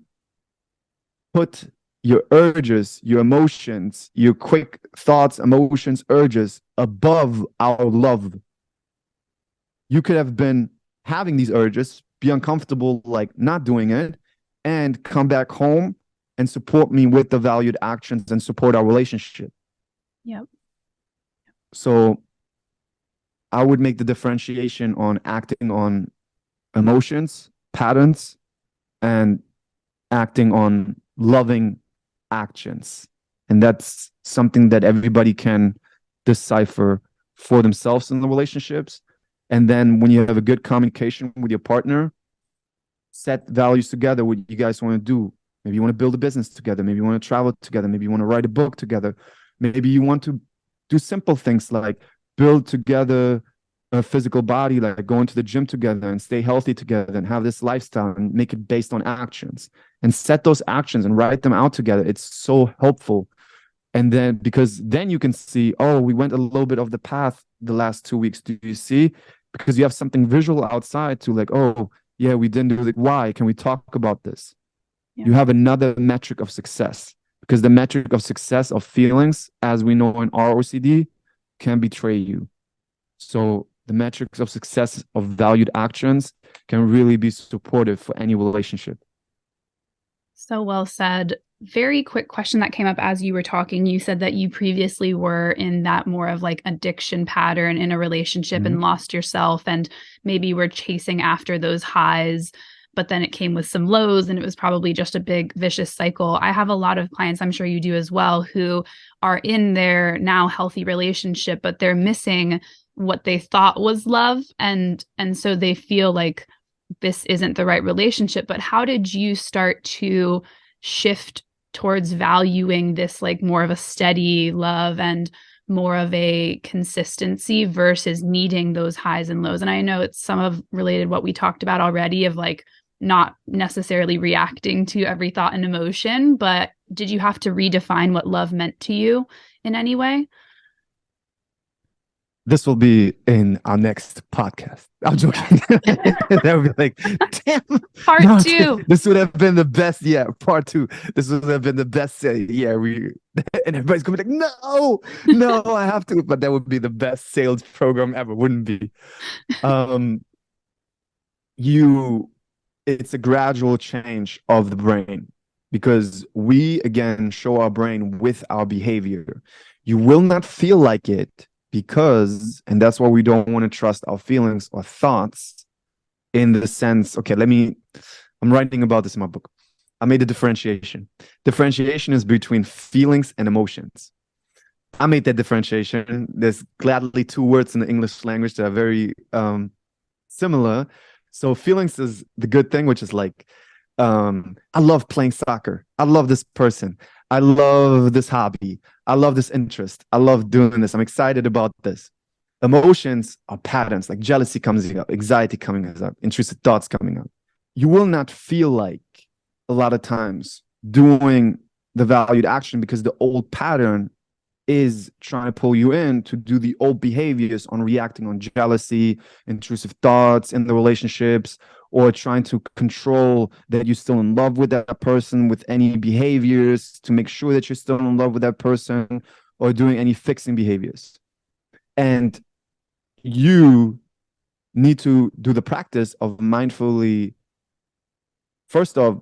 put your urges, your emotions, your quick thoughts, emotions, urges above our love. You could have been having these urges, be uncomfortable, like not doing it, and come back home and support me with the valued actions and support our relationship. Yep. So I would make the differentiation on acting on emotions, patterns, and acting on loving actions. And that's something that everybody can decipher for themselves in the relationships. And then when you have a good communication with your partner, set values together, what you guys want to do. Maybe you want to build a business together. Maybe you want to travel together. Maybe you want to write a book together. Maybe you want to do simple things like build together a physical body, like going to the gym together and stay healthy together and have this lifestyle and make it based on actions and set those actions and write them out together. It's so helpful. And then because then you can see, oh, we went a little bit of the path the last 2 weeks. Do you see? Because you have something visual outside to like, oh, yeah, we didn't do it. Why? Can we talk about this? Yeah. You have another metric of success, because the metric of success of feelings, as we know in our OCD, can betray you. So the metrics of success of valued actions can really be supportive for any relationship. So well said. Very quick question that came up as you were talking. You said that you previously were in that more of like addiction pattern in a relationship and lost yourself, and maybe were chasing after those highs, but then it came with some lows and it was probably just a big vicious cycle. I have a lot of clients, I'm sure you do as well, who are in their now healthy relationship, but they're missing what they thought was love. And so they feel like this isn't the right relationship. But how did you start to shift towards valuing this like more of a steady love and more of a consistency versus needing those highs and lows? And I know it's some of related what we talked about already of like not necessarily reacting to every thought and emotion, but did you have to redefine what love meant to you in any way? This will be in our next podcast. I'm joking. That would be like, damn. Part no, two. This would have been the best. Yeah, part two. This would have been the best. Yeah, and everybody's going to be like, no, I have to. But that would be the best sales program ever, wouldn't be? It's a gradual change of the brain, because we, again, show our brain with our behavior. You will not feel like it, and that's why we don't want to trust our feelings or thoughts, in the sense, okay, I'm writing about this in my book. I made a differentiation. Differentiation is between feelings and emotions. I made that differentiation. There's gladly two words in the English language that are very similar. So feelings is the good thing, which is like, I love playing soccer. I love this person. I love this hobby. I love this interest. I love doing this. I'm excited about this. Emotions are patterns, like jealousy coming up, anxiety coming up, intrusive thoughts coming up. You will not feel like a lot of times doing the valued action, because the old pattern is trying to pull you in to do the old behaviors on reacting on jealousy, intrusive thoughts in the relationships, or trying to control that you're still in love with that person with any behaviors to make sure that you're still in love with that person, or doing any fixing behaviors. And you need to do the practice of mindfully, first off,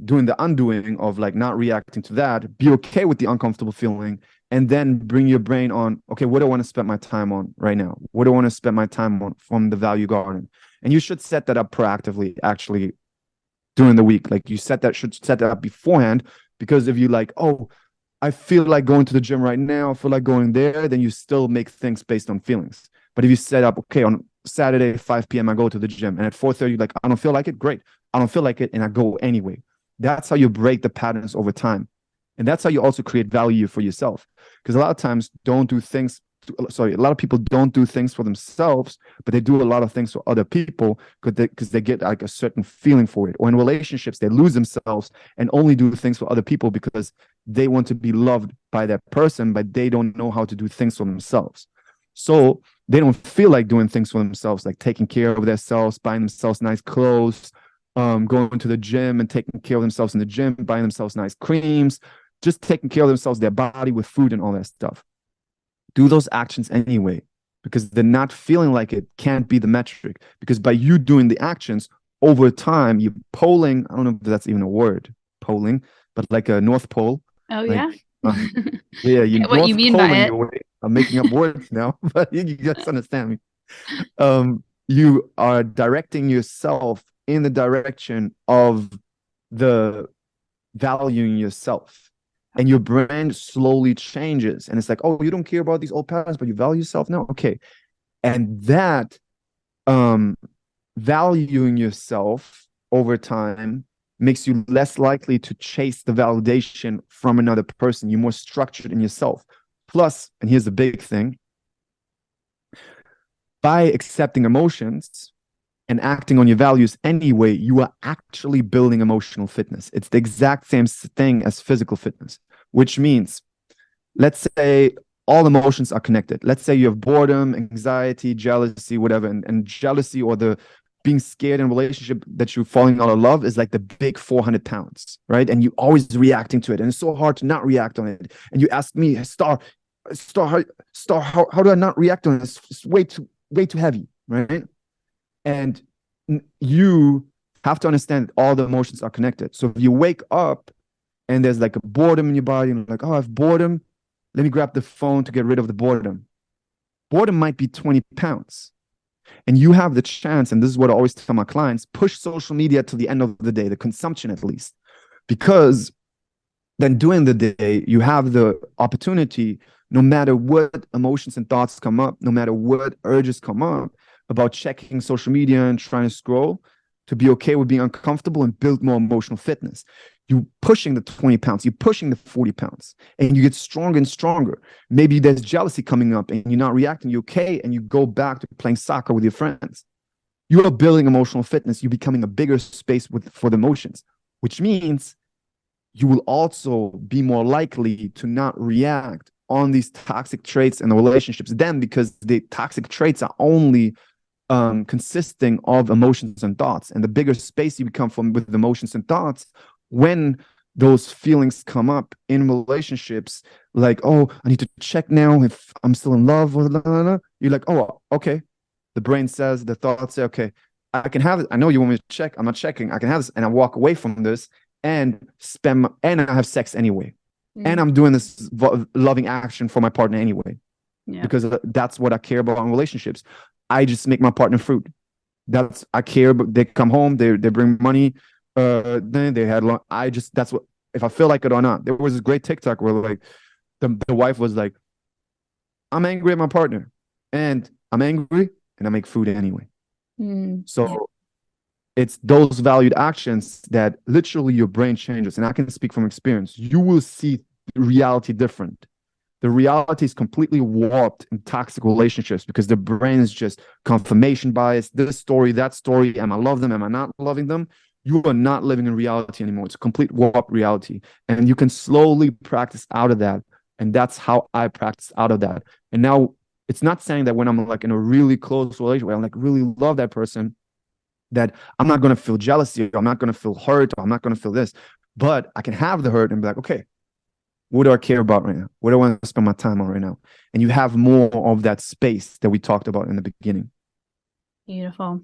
doing the undoing of like not reacting to that, be okay with the uncomfortable feeling, and then bring your brain on, okay, what do I want to spend my time on right now? What do I want to spend my time on from the value garden? And you should set that up proactively, actually, during the week. Like should set that up beforehand, because if you like, oh, I feel like going to the gym right now, I feel like going there, then you still make things based on feelings. But if you set up, okay, on Saturday, 5 p.m., I go to the gym, and at 4:30, like, I don't feel like it, great. I don't feel like it, and I go anyway. That's how you break the patterns over time. And that's how you also create value for yourself. Because a lot of times, don't do things sorry, a lot of people don't do things for themselves, but they do a lot of things for other people because they get like a certain feeling for it. Or in relationships, they lose themselves and only do things for other people because they want to be loved by that person, but they don't know how to do things for themselves. So they don't feel like doing things for themselves, like taking care of themselves, buying themselves nice clothes, going to the gym and taking care of themselves in the gym, buying themselves nice creams, just taking care of themselves, their body with food and all that stuff. Do those actions anyway, because they're not feeling like it can't be the metric. Because by you doing the actions over time, you're polling, I don't know if that's even a word, polling, but like a North Pole. Oh, like, yeah. yeah, you're What you North mean by Poling it. your way. I'm making up words now, but you just understand me. You are directing yourself in the direction of the valuing yourself, and your brain slowly changes, and it's like, oh, you don't care about these old patterns, but you value yourself now. Okay. And that valuing yourself over time makes you less likely to chase the validation from another person. You're more structured in yourself. Plus, and here's the big thing, by accepting emotions and acting on your values anyway, you are actually building emotional fitness. It's the exact same thing as physical fitness, which means, let's say all emotions are connected. Let's say you have boredom, anxiety, jealousy, whatever, and jealousy or the being scared in a relationship that you're falling out of love is like the big 400 pounds, right? And you always reacting to it. And it's so hard to not react on it. And you ask me, Star, how do I not react on this? It's way too heavy, right? And you have to understand that all the emotions are connected. So if you wake up and there's like a boredom in your body, and like, oh, I have boredom, let me grab the phone to get rid of the boredom. Boredom might be 20 pounds. And you have the chance, and this is what I always tell my clients, push social media to the end of the day, the consumption at least. Because then during the day, you have the opportunity, no matter what emotions and thoughts come up, no matter what urges come up, about checking social media and trying to scroll, to be okay with being uncomfortable and build more emotional fitness. You pushing the 20 pounds, you're pushing the 40 pounds, and you get stronger and stronger. Maybe there's jealousy coming up and you're not reacting, you're okay, and you go back to playing soccer with your friends. You are building emotional fitness. You're becoming a bigger space for the emotions, which means you will also be more likely to not react on these toxic traits in the relationships then, because the toxic traits are only consisting of emotions and thoughts. And the bigger space you become from with emotions and thoughts, when those feelings come up in relationships, like, oh, I need to check now if I'm still in love, or blah, blah, blah. You're like, oh, okay. The brain says, the thoughts say, okay, I can have it. I know you want me to check. I'm not checking. I can have this. And I walk away from this and and I have sex anyway. And I'm doing this loving action for my partner anyway. Yeah. Because that's what I care about in relationships. I just make my partner fruit. I care, but they come home, they bring money, then they had that's what, if I feel like it or not. There was this great TikTok where like the wife was like, I'm angry at my partner, and I'm angry and I make food anyway. So it's those valued actions that literally your brain changes. And I can speak from experience. You will see reality different. The reality is completely warped in toxic relationships because the brain is just confirmation bias, this story, that story. Am I love them? Am I not loving them? You are not living in reality anymore. It's a complete warped reality. And you can slowly practice out of that. And that's how I practice out of that. And now it's not saying that when I'm like in a really close relationship, I like really love that person, that I'm not going to feel jealousy, or I'm not going to feel hurt, or I'm not going to feel this. But I can have the hurt and be like, okay, what do I care about right now? What do I want to spend my time on right now? And you have more of that space that we talked about in the beginning. Beautiful.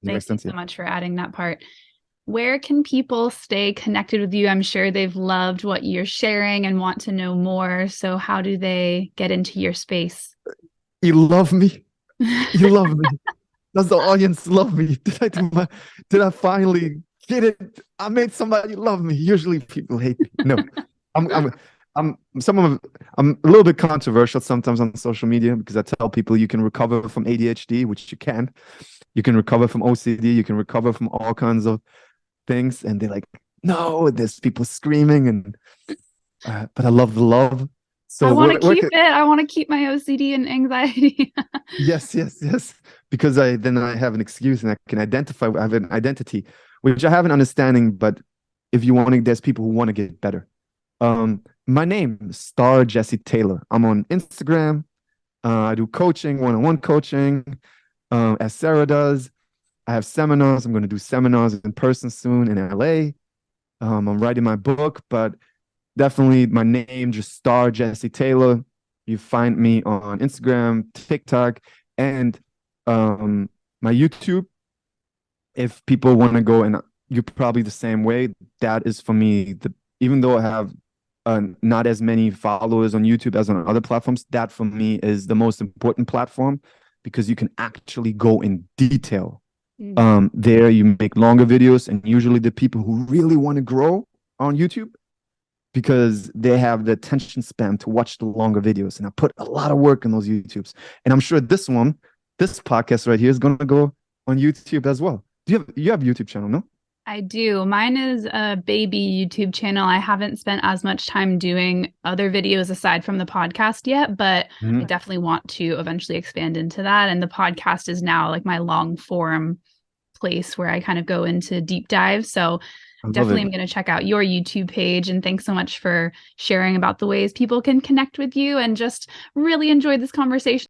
Thank you so much for adding that part. Where can people stay connected with you? I'm sure they've loved what you're sharing and want to know more. So how do they get into your space? You love me. You love me. Does the audience love me? Did I finally get it? I made somebody love me. Usually people hate me. No, I'm a little bit controversial sometimes on social media, because I tell people you can recover from ADHD, which you can. You can recover from OCD. You can recover from all kinds of things. And they're like, no, there's people screaming, and but I love the love. I So want to where keep could, it. I want to keep my OCD and anxiety. yes, because I have an excuse and I can identify. I have an identity, which I have an understanding. But if you want to, there's people who want to get better. My name is Star Jesse Taylor. I'm on Instagram. I do coaching, one-on-one coaching, as Sarah does. I have seminars. I'm going to do seminars in person soon in LA. I'm writing my book, but definitely my name, just Star Jesse Taylor. You find me on Instagram, TikTok, and my YouTube. If people want to go, and you're probably the same way, that is for me. Even though I have not as many followers on YouTube as on other platforms, that for me is the most important platform because you can actually go in detail. Mhm. There you make longer videos, and usually the people who really want to grow on YouTube because they have the attention span to watch the longer videos. And I put a lot of work in those YouTubes. And I'm sure this podcast right here is going to go on YouTube as well. You have a YouTube channel, no? I do. Mine is a baby YouTube channel. I haven't spent as much time doing other videos aside from the podcast yet, but I Mhm. definitely want to eventually expand into that. And the podcast is now like my long form place where I kind of go into deep dives. So I love definitely it. am going to check out your YouTube page. And thanks so much for sharing about the ways people can connect with you and just really enjoy this conversation.